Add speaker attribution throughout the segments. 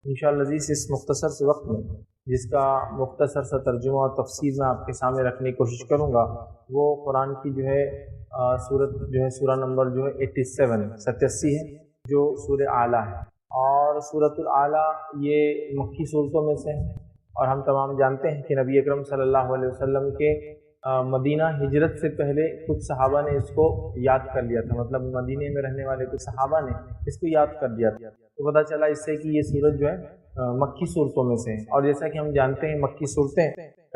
Speaker 1: انشاءاللہ عزیز اس مختصر سے وقت میں جس کا مختصر سا ترجمہ اور تفسیر میں آپ کے سامنے رکھنے کی کوشش کروں گا وہ قرآن کی سورت سورہ نمبر 87 ہے، جو سورہ اعلیٰ ہے، اور سورۃ الاعلیٰ یہ مکی صورتوں میں سے ہے۔ اور ہم تمام جانتے ہیں کہ نبی اکرم صلی اللہ علیہ وسلم کے مدینہ ہجرت سے پہلے کچھ صحابہ نے اس کو یاد کر لیا تھا، مطلب مدینے میں رہنے والے کچھ صحابہ نے اس کو یاد کر لیا تھا، تو پتہ چلا اس سے کہ یہ سورت مکی صورتوں میں سے ہے۔ اور جیسا کہ ہم جانتے ہیں مکی صورتیں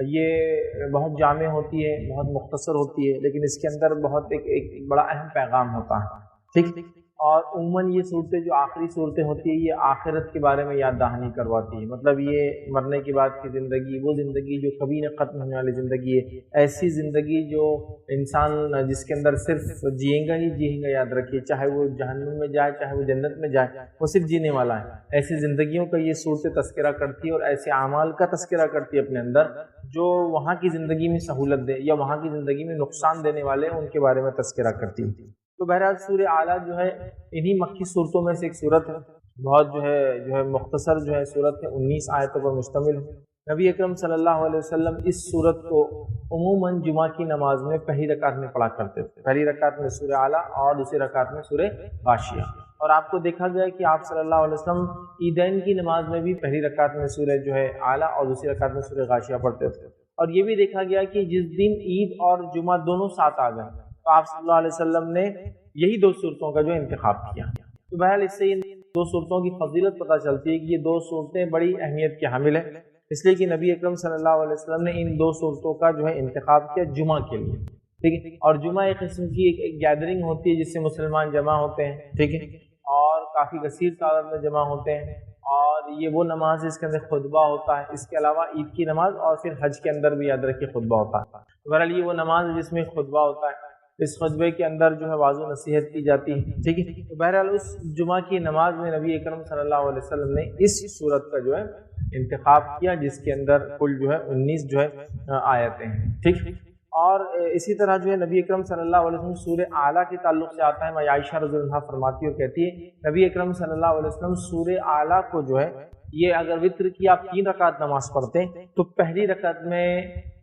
Speaker 1: یہ بہت جامع ہوتی ہے، بہت مختصر ہوتی ہے، لیکن اس کے اندر بہت ایک بڑا اہم پیغام ہوتا ہے، ٹھیک۔ اور عموماً یہ صورتیں جو آخری صورتیں ہوتی ہیں یہ آخرت کے بارے میں یاد دہانی کرواتی ہے، مطلب یہ مرنے کے بعد کی زندگی، وہ زندگی جو کبھی نہ ختم ہونے والی زندگی ہے، ایسی زندگی جو انسان جس کے اندر صرف جئیں گا ہی جئیں گا، یاد رکھیے، چاہے وہ جہنم میں جائے چاہے وہ جنت میں جائے، وہ صرف جینے والا ہے۔ ایسی زندگیوں کا یہ صورت تذکرہ کرتی ہے اور ایسے اعمال کا تذکرہ کرتی ہے اپنے اندر جو وہاں کی زندگی میں سہولت دے یا وہاں کی زندگی میں نقصان دینے والے ہیں، ان کے بارے میں تذکرہ کرتی ہے۔ تو بہرحال سورہ اعلیٰ انہی مکی صورتوں میں سے ایک صورت ہے، بہت مختصر صورت ہے، 19 آیتوں پر مشتمل ہے۔ نبی اکرم صلی اللہ علیہ وسلم اس صورت کو عموماً جمعہ کی نماز میں پہلی رکعت میں پڑھا کرتے تھے، پہلی رکعت میں سورہ اعلیٰ اور دوسری رکعت میں سورہ غاشیہ۔ اور آپ کو دیکھا گیا کہ آپ صلی اللہ علیہ وسلم عیدین کی نماز میں بھی پہلی رکعت میں سورہ اعلیٰ اور دوسری رکعت میں سورہ غاشیہ پڑھتے تھے۔ اور یہ بھی دیکھا گیا کہ جس دن عید اور جمعہ دونوں ساتھ آ گئے تو آپ صلی اللہ علیہ وسلم نے یہی دو صورتوں کا انتخاب کیا۔ تو بہرحال اس سے ان دو صورتوں کی فضیلت پتہ چلتی ہے کہ یہ دو صورتیں بڑی اہمیت کی حامل ہیں، اس لیے کہ نبی اکرم صلی اللہ علیہ وسلم نے ان دو صورتوں کا انتخاب کیا جمعہ کے لیے، ٹھیک ہے۔ اور جمعہ ایک قسم کی ایک گیدرنگ ہوتی ہے جس سے مسلمان جمع ہوتے ہیں، ٹھیک ہے، اور کافی کثیر تعداد میں جمع ہوتے ہیں، اور یہ وہ نماز ہے اس کے اندر خطبہ ہوتا ہے، اس کے علاوہ عید کی نماز اور پھر حج کے اندر بھی یاد رکھیے خطبہ ہوتا ہے۔ بہرحال یہ وہ نماز ہے جس میں خطبہ ہوتا ہے، اس خطبے کے اندر واعظ و نصیحت کی جاتی ہے، ٹھیک ہے۔ تو بہرحال اس جمعہ کی نماز میں نبی اکرم صلی اللہ علیہ وسلم نے اس صورت کا انتخاب کیا جس کے اندر کل 19 آیتیں ہیں، ٹھیک۔ اور اسی طرح نبی اکرم صلی اللہ علیہ وسلم سورہ اعلیٰ کے تعلق سے آتا ہے، میں عائشہ رضی اللہ عنہا فرماتی ہے اور کہتی ہے نبی اکرم صلی اللہ علیہ وسلم سورہ اعلیٰ کو یہ اگر وتر کی آپ 3 رکعت نماز پڑھتے تو پہلی رکعت میں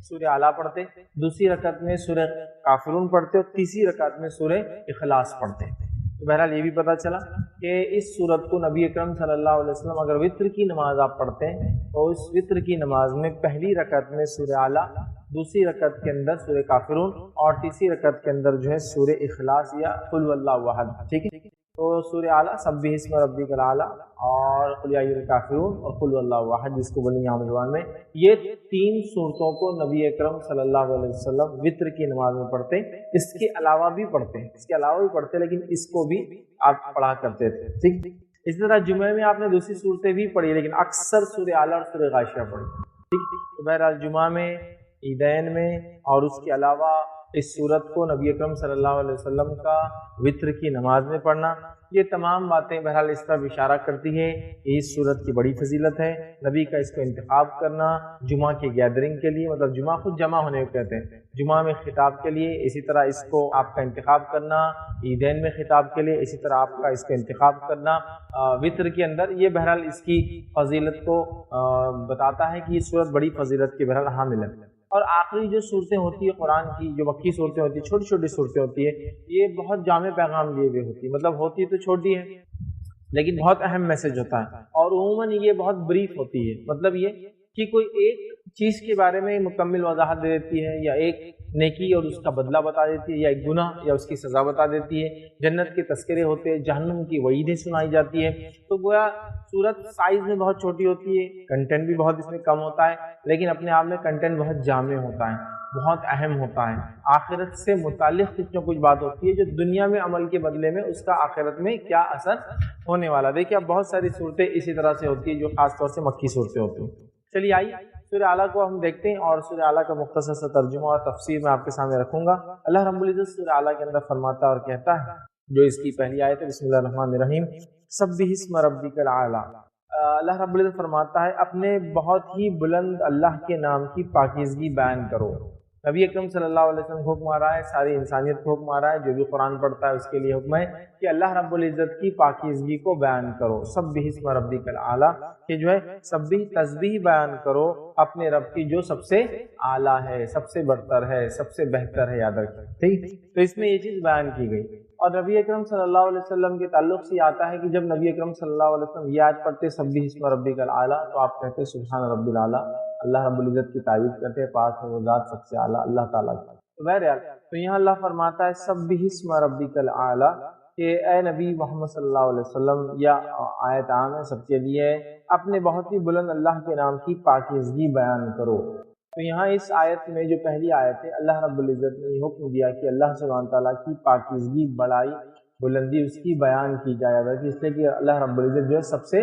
Speaker 1: سورہ اعلیٰ پڑھتے، دوسری رکعت میں سورہ کافرون پڑھتے اور تیسری رکعت میں سورہ اخلاص پڑھتے۔ تو بہرحال یہ بھی پتہ چلا کہ اس سورت کو نبی اکرم صلی اللہ علیہ وسلم اگر وتر کی نماز آپ پڑھتے ہیں تو اس وتر کی نماز میں پہلی رکعت میں سورہ اعلیٰ، دوسری رکعت کے اندر سورہ کافرون اور تیسری رکعت کے اندر سورہ اخلاص یا قل واللہ احد، ٹھیک ہے۔ تو سورہ اعلیٰ سبح اسم ربک الاعلیٰ اور قل یا ایھا الکافرون اور قل واللہ احد، جس کو بنی عام زبان میں یہ 3 صورتوں کو نبی اکرم صلی اللہ علیہ وسلم وتر کی نماز میں پڑھتے، اس کے علاوہ بھی پڑھتے لیکن اس کو بھی آپ پڑھا کرتے تھے، ٹھیک۔ اسی طرح جمعے میں آپ نے دوسری صورتیں بھی پڑھی لیکن اکثر سورہ اعلیٰ اور سورہ غاشیہ پڑھی، ٹھیک۔ تو بہرحال جمعہ میں، عیدین میں اور اس کے علاوہ اس صورت کو نبی اکرم صلی اللہ علیہ وسلم کا وتر کی نماز میں پڑھنا، یہ تمام باتیں بہرحال اس طرف اشارہ کرتی ہے کہ اس صورت کی بڑی فضیلت ہے۔ نبی کا اس کو انتخاب کرنا جمعہ کی گیدرنگ کے لیے، مطلب جمعہ خود جمع ہونے کو کہتے ہیں، جمعہ میں خطاب کے لیے، اسی طرح اس کو آپ کا انتخاب کرنا عیدین میں خطاب کے لیے، اسی طرح آپ کا اس کو انتخاب کرنا وتر کے اندر، یہ بہرحال اس کی فضیلت کو بتاتا ہے کہ یہ صورت بڑی فضیلت کی بہرحال حامل ہے۔ اور آخری صورتیں ہوتی ہیں قرآن کی، جو مکی صورتیں ہوتی ہیں، چھوٹی چھوٹی صورتیں ہوتی ہیں، یہ بہت جامع پیغام لیے ہوئے ہوتی ہیں، مطلب ہوتی تو چھوٹی ہے لیکن بہت اہم میسج ہوتا ہے، اور عموماً یہ بہت بریف ہوتی ہے، مطلب یہ کہ کوئی ایک چیز کے بارے میں مکمل وضاحت دے دیتی ہے، یا ایک نیکی اور اس کا بدلہ بتا دیتی ہے، یا ایک گناہ یا اس کی سزا بتا دیتی ہے، جنت کے تذکرے ہوتے ہیں، جہنم کی وعیدیں سنائی جاتی ہے۔ تو گویا صورت سائز میں بہت چھوٹی ہوتی ہے، کنٹینٹ بھی بہت اس میں کم ہوتا ہے، لیکن اپنے آپ میں کنٹینٹ بہت جامع ہوتا ہے، بہت اہم ہوتا ہے، آخرت سے متعلق کچھ نہ کچھ بات ہوتی ہے جو دنیا میں عمل کے بدلے میں اس کا آخرت میں کیا اثر ہونے والا۔ دیکھیے اب بہت ساری صورتیں اسی طرح سے ہوتی ہیں جو خاص طور سے مکی صورتیں ہوتی ہیں۔ چلیے آئیے سورہ اعلیٰ کو ہم دیکھتے ہیں اور سورہ اعلیٰ کا مختصر سا ترجمہ اور تفسیر میں آپ کے سامنے رکھوں گا۔ اللہ رب العزت سورہ اعلیٰ کے اندر فرماتا اور کہتا ہے، جو اس کی پہلی آیت ہے، بسم اللہ الرحمن الرحیم، سبح اسم ربک الاعلیٰ۔ اللہ رب العزت فرماتا ہے اپنے بہت ہی بلند اللہ کے نام کی پاکیزگی بیان کرو۔ نبی اکرم صلی اللہ علیہ وسلم حکم آ رہا ہے، ساری انسانیت کو حکم آ رہا ہے، جو بھی قرآن پڑھتا ہے اس کے لیے حکم ہے کہ اللہ رب العزت کی پاکیزگی کو بیان کرو، سبح اسم ربک الاعلیٰ، کہ جو ہے سبح تسبیح بیان کرو اپنے رب کی جو سب سے اعلیٰ ہے، سب سے برتر ہے، سب سے بہتر ہے، یاد رکھیں، ٹھیک۔ تو اس میں یہ چیز بیان کی گئی، اور نبی اکرم صلی اللہ علیہ وسلم کے تعلق سے آتا ہے کہ جب نبی اکرم صلی اللہ علیہ وسلم یہ آیت پڑھتے سبح اسم ربک الاعلیٰ تو آپ کہتے سبحان رب الاعلیٰ، اللہ رب العزت کی تعریف کرتے ہیں، پاک ہے وہ ذات سب سے اعلیٰ اللہ تعالیٰ کی۔ تو بہرحال تو یہاں اللہ فرماتا ہے سبح اسم ربک الاعلیٰ، کہ اے نبی محمد صلی اللہ علیہ وسلم، یا آیت عام ہے سب کے لیے، اپنے بہت ہی بلند اللہ کے نام کی پاکیزگی بیان کرو۔ تو یہاں اس آیت میں جو پہلی آیت ہے، اللہ رب العزت نے یہ حکم دیا کہ اللہ سبحانہ تعالیٰ کی پاکیزگی، بڑائی، بلندی اس کی بیان کی جائے، اس لیے کہ اللہ رب العزت جو ہے سب سے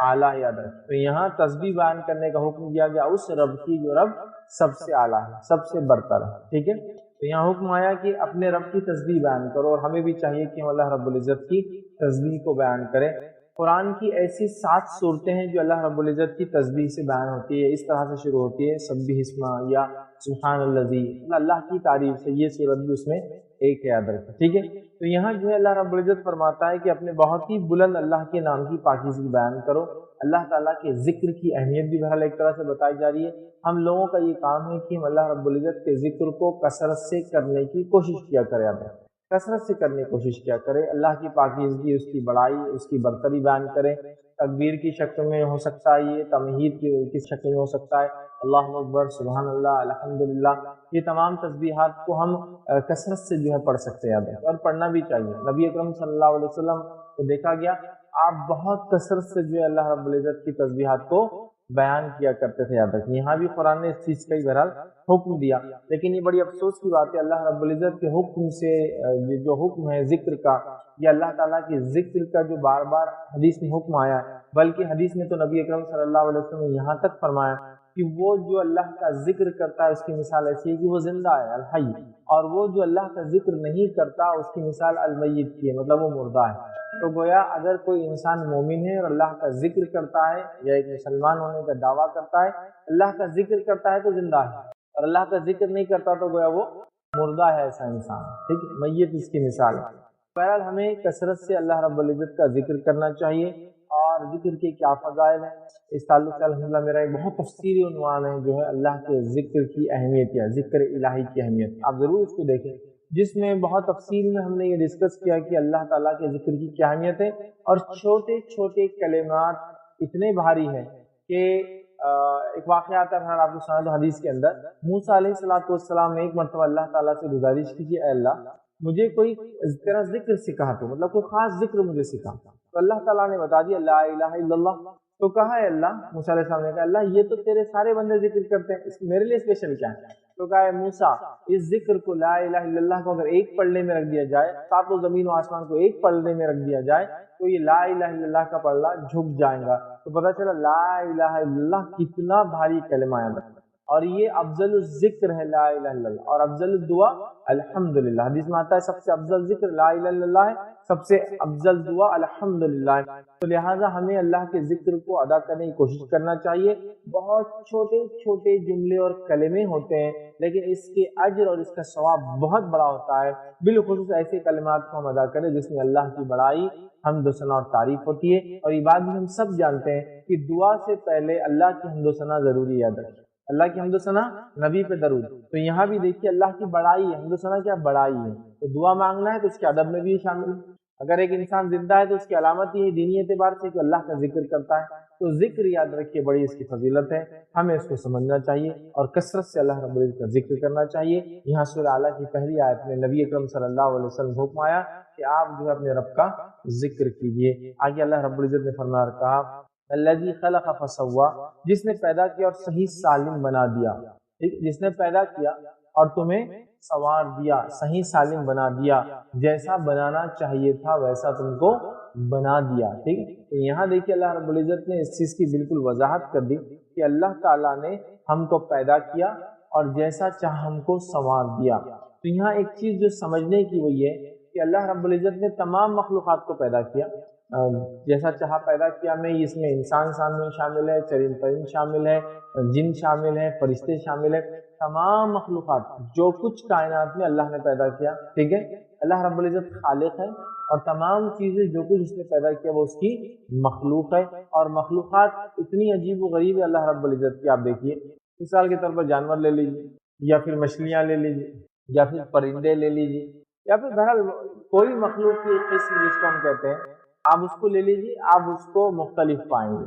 Speaker 1: اعلیٰ، یاد رکھ۔ تو یہاں تسبیح بیان کرنے کا حکم دیا گیا اس رب کی جو رب سب سے اعلیٰ ہے، سب سے برتر ہے، ٹھیک ہے۔ تو یہاں حکم آیا کہ اپنے رب کی تسبیح بیان کرو، اور ہمیں بھی چاہیے کہ ہم اللہ رب العزت کی تسبیح کو بیان کریں۔ قرآن کی ایسی 7 صورتیں ہیں جو اللہ رب العزت کی تسبیح سے بیان ہوتی ہے، اس طرح سے شروع ہوتی ہے سبح اسمہ یا سبحان الذی، اللہ کی تعریف سے، یہ صورت بھی اس میں ایک ہے، یاد رکھیں، ٹھیک ہے۔ تو یہاں جو ہے اللہ رب العزت فرماتا ہے کہ اپنے بہت ہی بلند اللہ کے نام کی پاکیزگی بیان کرو۔ اللہ تعالیٰ کے ذکر کی اہمیت بھی بہرحال ایک طرح سے بتائی جا رہی ہے۔ ہم لوگوں کا یہ کام ہے کہ ہم اللہ رب العزت کے ذکر کو کثرت سے کرنے کی کوشش کیا کریں، کثرت سے کرنے کی کوشش کیا کریں، اللہ کی پاکیزگی، اس کی بڑائی، اس کی برتری بیان کریں۔ تکبیر کی شکل میں ہو سکتا ہے، یہ تمہید کی شکل میں ہو سکتا ہے، اللہ اکبر، سبحان اللہ، الحمدللہ، یہ تمام تسبیحات کو ہم کثرت سے جو ہے پڑھ سکتے ہیں، اور پڑھنا بھی چاہیے۔ نبی اکرم صلی اللہ علیہ وسلم کو دیکھا گیا آپ بہت کثرت سے جو ہے اللہ رب العزت کی تسبیحات کو بیان کیا کرتے تھے، یاد رکھیں۔ یہاں بھی قرآن نے اس چیز کا ہی بہرحال حکم دیا، لیکن یہ بڑی افسوس کی بات ہے، اللہ رب العزت کے حکم سے یہ جو حکم ہے ذکر کا، یا اللہ تعالیٰ کے ذکر کا جو بار بار حدیث میں حکم آیا ہے، بلکہ حدیث میں تو نبی اکرم صلی اللہ علیہ وسلم نے یہاں تک فرمایا کہ وہ جو اللہ کا ذکر کرتا ہے اس کی مثال ایسی ہے کہ وہ زندہ ہے، الحی، اور وہ جو اللہ کا ذکر نہیں کرتا اس کی مثال المیت کی ہے، مطلب وہ مردہ ہے۔ تو گویا اگر کوئی انسان مومن ہے اور اللہ کا ذکر کرتا ہے، یا ایک مسلمان ہونے کا دعویٰ کرتا ہے، اللہ کا ذکر کرتا ہے تو زندہ ہے، اور اللہ کا ذکر نہیں کرتا تو گویا وہ مردہ ہے، ایسا انسان، ٹھیک ہے، میت اس کی مثال ہے۔ بہرحال ہمیں کثرت سے اللہ رب العزت کا ذکر کرنا چاہیے، اور ذکر کے کیا فضائل ہیں اس تعلق سے الحمدللہ میرا ایک بہت تفصیلی عنوان ہے، جو ہے اللہ کے ذکر کی اہمیت یا ذکر الہی کی اہمیت، آپ ضرور اس کو دیکھیں، جس میں بہت تفصیل میں ہم نے یہ ڈسکس کیا کہ اللہ تعالیٰ کے ذکر کی کیا اہمیت ہے، اور چھوٹے چھوٹے کلمات اتنے بھاری ہیں کہ ایک واقعہ آتا ہے، آپ کو سنا دو، حدیث کے اندر موسیٰ علیہ السلام نے ایک مرتبہ اللہ تعالیٰ سے گزارش کی کہ اے اللہ مجھے کوئی تیرا ذکر سکھا تو، مطلب کوئی خاص ذکر مجھے سکھا، تو اللہ تعالیٰ نے بتا دیا لا الہ الا اللہ۔ تو کہا ہے اللہ، موسیٰ علیہ السلام نے کہا اللہ یہ تو تیرے سارے بندے ذکر کرتے ہیں، میرے لیے اسپیشل کیا ہے؟ تو کہا ہے موسیٰ اس ذکر کو لا الہ الا اللہ کو اگر ایک پلڑے میں رکھ دیا جائے، ساتوں زمین و آسمان کو ایک پلڑے میں رکھ دیا جائے تو یہ لا الہ الا اللہ کا پلڑا جھک جائے گا۔ تو پتہ چلا لا الہ الا اللہ کتنا بھاری کلمہ ہے، اور یہ افضل الذکر ہے لا الہ الا اللہ، اور افضل الدعا الحمدللہ، حدیث میں آتا ہے سب سے افضل ذکر لا الہ الا اللہ ہے، سب سے افضل دعا الحمدللہ ہے۔ تو لہٰذا ہمیں اللہ کے ذکر کو ادا کرنے کی کوشش کرنا چاہیے۔ بہت چھوٹے چھوٹے جملے اور کلمے ہوتے ہیں، لیکن اس کے اجر اور اس کا ثواب بہت بڑا ہوتا ہے، بالخصوص ایسے کلمات کو ہم ادا کریں جس میں اللہ کی بڑائی، حمد و ثنا اور تعریف ہوتی ہے۔ اور یہ بات بھی ہم سب جانتے ہیں کہ دعا سے پہلے اللہ کی حمد و ثنا ضروری ہے، اللہ کی حمد و ثنا، نبی پہ درود۔ تو یہاں بھی دیکھیے اللہ کی بڑائی ہے، حمد و ثنا کیا بڑائی ہے، تو دعا مانگنا ہے تو اس کے ادب میں بھی شامل ہے۔ اگر ایک انسان زندہ ہے تو اس کی علامت یہ دینی اعتبار سے کہ اللہ کا ذکر کرتا ہے، تو ذکر یاد رکھیے بڑی اس کی فضیلت ہے، ہمیں اس کو سمجھنا چاہیے اور کثرت سے اللہ رب العزت کا ذکر کرنا چاہیے۔ یہاں سورہ اعلیٰ کی پہلی آیت میں نبی اکرم صلی اللہ علیہ وسلم حکم آیا کہ آپ جو ہے اپنے رب کا ذکر کیجیے۔ آگے اللہ رب العزت نے فرمایا، کہا الذی خلق فسوی، جس نے پیدا کیا اور صحیح سالم بنا دیا، ٹھیک، جس نے پیدا کیا اور تمہیں سوار دیا، صحیح سالم بنا دیا، جیسا بنانا چاہیے تھا ویسا تم کو بنا دیا، ٹھیک۔ تو یہاں دیکھیے اللہ رب العزت نے اس چیز کی بالکل وضاحت کر دی کہ اللہ تعالیٰ نے ہم کو پیدا کیا اور جیسا چاہ ہم کو سوار دیا۔ تو یہاں ایک چیز جو سمجھنے کی وہ یہ کہ اللہ رب العزت نے تمام مخلوقات کو پیدا کیا، جیسا چاہا پیدا کیا، میں اس میں انسان شامل ہے، چرند پرند شامل ہے، جن شامل ہے، فرشتے شامل ہے، تمام مخلوقات جو کچھ کائنات میں اللہ نے پیدا کیا، ٹھیک ہے، اللہ رب العزت خالق ہے اور تمام چیزیں جو کچھ اس نے پیدا کیا وہ اس کی مخلوق ہے، اور مخلوقات اتنی عجیب و غریب ہے اللہ رب العزت کی. آپ دیکھیے مثال کے طور پر جانور لے لیجیے، یا پھر مچھلیاں لے لیجیے، یا پھر پرندے لے لیجیے، یا پھر بہرحال کوئی مخلوق کی قسم جس کو ہم کہتے ہیں، آپ اس کو لے لیجیے، آپ اس کو مختلف پائیں گے،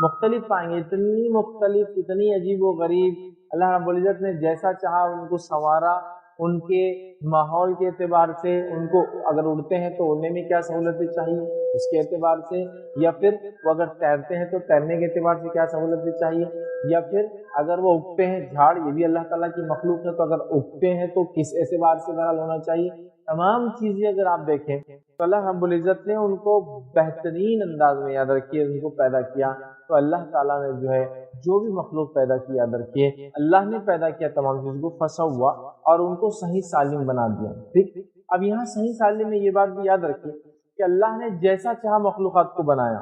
Speaker 1: مختلف پائیں گے، اتنی مختلف، اتنی عجیب و غریب. اللہ رب العزت نے جیسا چاہا ان کو سنوارا، ان کے ماحول کے اعتبار سے، ان کو اگر اڑتے ہیں تو اڑنے میں کیا سہولتیں چاہیے اس کے اعتبار سے، یا پھر وہ اگر تیرتے ہیں تو تیرنے کے اعتبار سے کیا سہولتیں چاہیے، یا پھر اگر وہ اگتے ہیں جھاڑ، یہ بھی اللہ تعالیٰ کی مخلوق ہے، تو اگر اگتے ہیں تو کس اعتبار سے بہرحال ہونا چاہیے. تمام چیزیں اگر آپ دیکھیں تو اللہ رب العزت نے ان کو بہترین انداز میں یاد رکھیے ان کو پیدا کیا. تو اللہ تعالیٰ نے جو ہے جو بھی مخلوق پیدا کی یاد رکھیے اللہ نے پیدا کیا تمام چیزوں کو فسوا، اور ان کو صحیح سالم بنا دیا. ٹھیک، اب یہاں صحیح سالم میں یہ بات بھی یاد رکھیے کہ اللہ نے جیسا چاہا مخلوقات کو بنایا،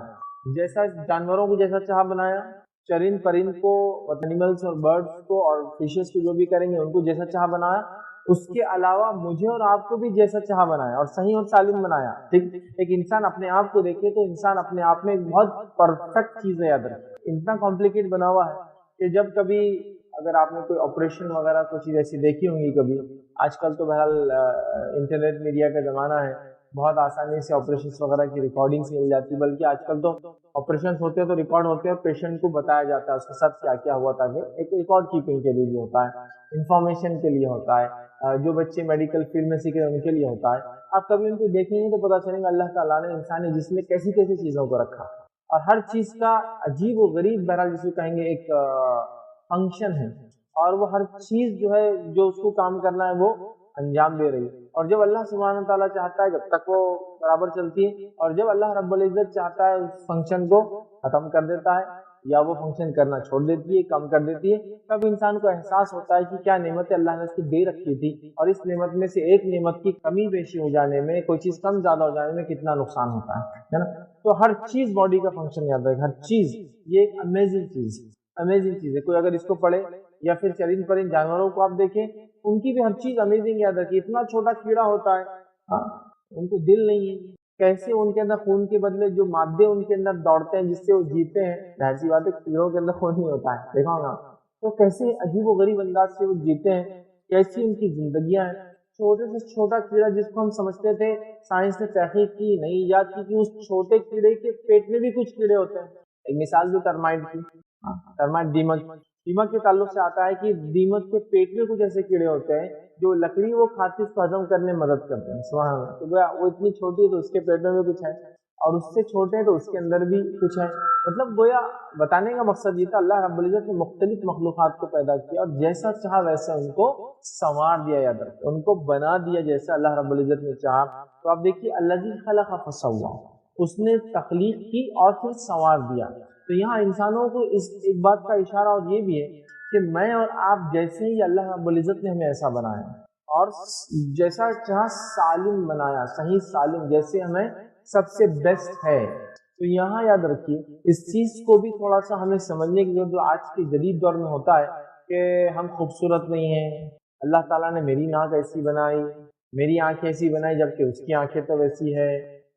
Speaker 1: جیسا جانوروں کو جیسا چاہا بنایا، چرند پرند کو، اینیملس اور برڈس کو اور فشز کو جو بھی کریں گے ان کو جیسا چاہا بنایا، اس کے علاوہ مجھے اور آپ کو بھی جیسا چاہا بنایا اور صحیح اور سالم بنایا. ٹھیک، ایک انسان اپنے آپ کو دیکھے تو انسان اپنے آپ میں ایک بہت پرفیکٹ چیز ہے، یاد رکھے اتنا کمپلیکیٹ بنا ہوا ہے کہ جب کبھی اگر آپ نے کوئی آپریشن وغیرہ کوئی چیز ایسی دیکھی ہوں گی کبھی، آج کل تو بہرحال انٹرنیٹ میڈیا کا زمانہ ہے، بہت آسانی سے آپریشنس وغیرہ کی ریکارڈنگس مل جاتی ہے، بلکہ آج کل تو آپریشنس ہوتے ہیں تو ریکارڈ ہوتے ہیں اور پیشنٹ کو بتایا جاتا ہے اس کے ساتھ کیا کیا ہوا، تاکہ ایک ریکارڈ کیپنگ کے لیے بھی ہوتا ہے، انفارمیشن کے لیے ہوتا ہے، جو بچے میڈیکل فیلڈ میں سیکھ رہے ہیں ان کے لیے ہوتا ہے. آپ کبھی ان کو دیکھیں گے تو پتہ چلے گا اللہ تعالیٰ نے انسانی جسم میں کیسی کیسی چیزوں کو رکھا، اور ہر چیز کا عجیب و غریب بہرحال جسے کہیں گے ایک فنکشن ہے، اور وہ ہر چیز جو ہے جو اس کو کام کرنا ہے وہ انجام دے رہی ہے. اور جب اللہ سبحانہ تعالیٰ چاہتا ہے جب تک وہ برابر چلتی ہے، اور جب اللہ رب العزت چاہتا ہے اس فنکشن کو ختم کر دیتا ہے یا وہ فنکشن کرنا چھوڑ دیتی ہے، کم کر دیتی ہے، تب انسان کو احساس ہوتا ہے کہ کیا نعمت اللہ نے اس کو دے رکھی تھی، اور اس نعمت میں سے ایک نعمت کی کمی بیشی ہو جانے میں، کوئی چیز کم زیادہ ہو جانے میں کتنا نقصان ہوتا ہے نا. تو ہر چیز باڈی کا فنکشن یاد رکھے، ہر چیز یہ ایک امیزنگ چیز ہے، امیزنگ چیز ہے. کوئی اگر اس کو پڑھے یا پھر چرند پرند جانوروں کو آپ دیکھیں ان کی بھی ہر چیز امیزنگ یاد رکھیے. اتنا چھوٹا کیڑا ہوتا ہے، ان کو دل نہیں ہے، کیسے ان کے اندر خون کے بدلے جو مادے ان کے اندر دوڑتے ہیں جس سے وہ جیتے ہیں، ظاہر سی بات ہے کیڑوں کے اندر خون نہیں ہوتا ہے، دیکھا ہوگا، تو کیسے عجیب و غریب انداز سے وہ جیتے ہیں، کیسی ان کی زندگیاں ہیں. چھوٹے سے چھوٹا کیڑا جس کو ہم سمجھتے تھے، سائنس نے تحقیق کی، نئی ایجاد کی کہ اس چھوٹے کیڑے کے پیٹ میں بھی کچھ کیڑے ہوتے ہیں. ایک مثال بھی ٹرمائٹ کی، ٹرمائٹ دیمک کے تعلق سے آتا ہے کہ دیمک کے پیٹ میں کچھ ایسے کیڑے ہوتے ہیں جو لکڑی وہ کھاتی اس کو ہضم کرنے میں مدد کرتے ہیں. سبحان اللہ. تو وہ اتنی چھوٹی ہے تو اس کے پیٹ میں بھی کچھ ہے، اور اس سے چھوٹے ہیں تو اس کے اندر بھی کچھ ہے. مطلب گویا بتانے کا مقصد یہ تھا اللہ رب العزت نے مختلف مخلوقات کو پیدا کیا اور جیسا چاہا ویسا ان کو سنوار دیا، یاد رکھیں ان کو بنا دیا جیسا اللہ رب العزت نے چاہا. تو آپ دیکھیے الذی خلق فسوا، اس نے تخلیق کی اور پھر سنوار دیا. تو یہاں انسانوں کو اس ایک بات کا اشارہ اور یہ بھی ہے کہ میں اور آپ جیسے ہی اللہ رب العزت نے ہمیں ایسا بنایا اور جیسا چاہا سالم بنایا، صحیح سالم، جیسے ہمیں سب سے بیسٹ ہے. تو یہاں یاد رکھیے اس چیز کو بھی تھوڑا سا ہمیں سمجھنے کی ضرورت جو آج کے جدید دور میں ہوتا ہے کہ ہم خوبصورت نہیں ہیں، اللہ تعالیٰ نے میری ناک ایسی بنائی، میری آنکھ ایسی بنائی جبکہ اس کی آنکھیں تو ویسی ہے،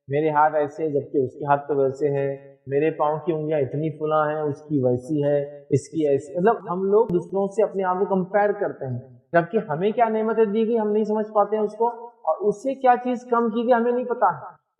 Speaker 1: میرے ہاتھ ایسے جبکہ اس کے ہاتھ تو ویسے ہیں، میرے پاؤں کی انگلیاں اتنی فلاں ہیں اس کی ویسی ہے، اس کی ایسی. مطلب ہم لوگ دوسروں سے اپنے آپ کو کمپیئر کرتے ہیں، جبکہ ہمیں کیا نعمتیں دی گئی ہم نہیں سمجھ پاتے ہیں اس کو، اور اس سے کیا چیز کم کی گئی ہمیں نہیں پتا.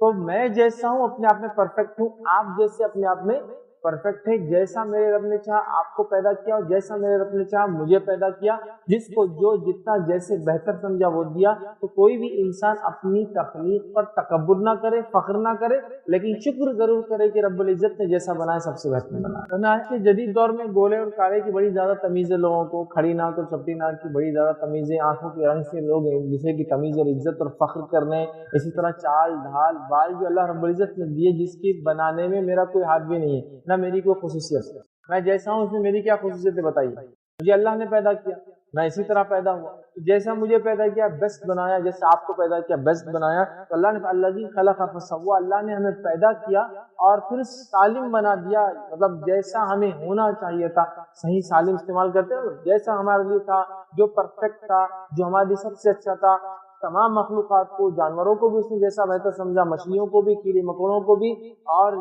Speaker 1: تو میں جیسا ہوں اپنے آپ میں پرفیکٹ ہوں، آپ جیسے اپنے آپ میں پرفیکٹ ہے. جیسا میرے رب نے چاہا آپ کو پیدا کیا اور جیسا میرے رب نے چاہا مجھے پیدا کیا، جس کو جو جتنا جیسے بہتر سمجھا وہ دیا. تو کوئی بھی انسان اپنی تخلیق پر تکبر نہ کرے، فخر نہ کرے، لیکن شکر ضرور کرے کہ رب العزت نے جیسا بنایا سب سے بہتر بنایا. آج کے جدید دور میں گولے اور کالے کی بڑی زیادہ تمیز ہے لوگوں کو، کھڑی ناک اور چپٹی ناک کی بڑی زیادہ تمیز ہے، آنکھوں کے رنگ سے لوگ ایک دوسرے کی تمیز اور عزت اور فخر کرنے، اسی طرح چال ڈھال بال جو اللہ رب العزت نے دیے جس کی بنانے میں میرا کوئی ہاتھ بھی نہیں ہے، نہ میری کوئی خصوصیت ہے. میں جیسا ہوں اس میں میری کیا خصوصیت ہے بتائیے. مجھے اللہ نے پیدا کیا، میں اسی طرح پیدا ہوا. جیسا مجھے پیدا کیا بیسٹ بنایا, جیسا آپ کو پیدا کیا بیسٹ بنایا. تو اللہ نے الذی خلق فسوى, اللہ نے ہمیں پیدا کیا اور پھر سالم بنا دیا. مطلب جیسا ہمیں ہونا چاہیے تھا, صحیح سالم استعمال کرتے ہیں, جیسا ہمارے لیے تھا, جو پرفیکٹ تھا, جو ہمارے لیے سب سے اچھا تھا. تمام مخلوقات کو, جانوروں کو بھی اس نے جیسا بہتر سمجھا, مچھلیوں کو بھی, کیڑے مکوڑوں کو بھی, اور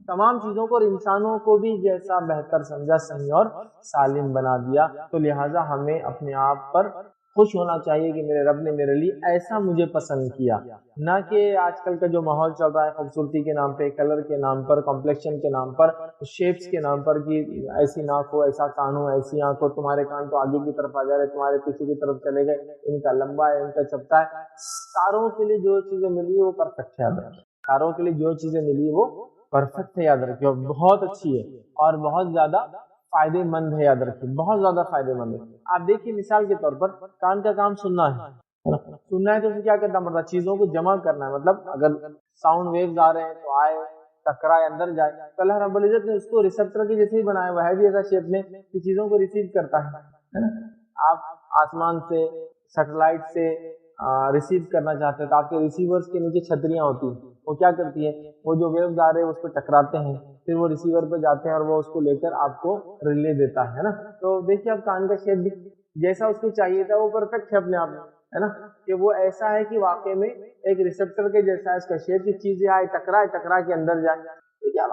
Speaker 1: تمام چیزوں کو اور انسانوں کو بھی جیسا بہتر سمجھا, صحیح اور سالم بنا دیا. تو لہٰذا ہمیں اپنے آپ پر خوش ہونا چاہیے کہ میرے رب نے میرے لیے ایسا مجھے پسند کیا, نہ کہ آج کل کا جو ماحول چل رہا ہے خوبصورتی کے نام پہ, کلر کے نام پر, کمپلیکشن کے نام پر, شیپس کے نام پر, کہ ایسی ناک ہو, ایسا کان ہو, ایسی آنکھ ہو, تمہارے کان تو آگے کی طرف آ جا رہے, تمہارے پیچھے کی طرف چلے گئے, ان کا لمبا ہے, ان کا چپٹا ہے. ساروں کے لیے جو چیزیں ملی وہ پرفیکٹ ہے, یاد رکھیں. ساروں کے لیے جو چیزیں ملی وہ پرفیکٹ ہے, یاد رکھیں, اور بہت اچھی ہے اور بہت زیادہ فائدے مند ہے, یاد رکھیے, بہت زیادہ فائدے مند ہے. آپ دیکھیے مثال کے طور پر کان کا کام سننا ہے, سننا ہے تو اسے کیا کرنا پڑتا ہے, چیزوں کو جمع کرنا ہے. مطلب اگر ساؤنڈ ویوز آ رہے ہیں تو آئے, ٹکرائے, اندر جائے. تو اللہ رب العزت نے اس کو ریسپٹر کے جیسے ہی بنایا ہوا ہے, بھی ایسا شیپ میں کہ چیزوں کو ریسیو کرتا ہے. آپ آسمان سے, سیٹلائٹ سے ریسیو کرنا چاہتے ہیں تو آپ کے ریسیورز کے نیچے چھتریاں ہوتی ہیں, وہ کیا کرتی ہے, وہ جو ویوز آ رہے ہیں اس پہ ٹکراتے ہیں, پھر وہ ریسیور پہ جاتے ہیں اور وہ اس کو لے کر آپ کو ریلے دیتا ہے نا. تو دیکھیے اب کان کا شیپ بھی جیسا اس کو چاہیے تھا وہ پرفیکٹ ہے اپنے آپ میں, ہے نا, کہ وہ ایسا ہے کہ واقع میں ایک ریسپٹر کے جیسا ہے اس کا شیپ, کی چیزیں آئے, ٹکرا کے اندر جائے.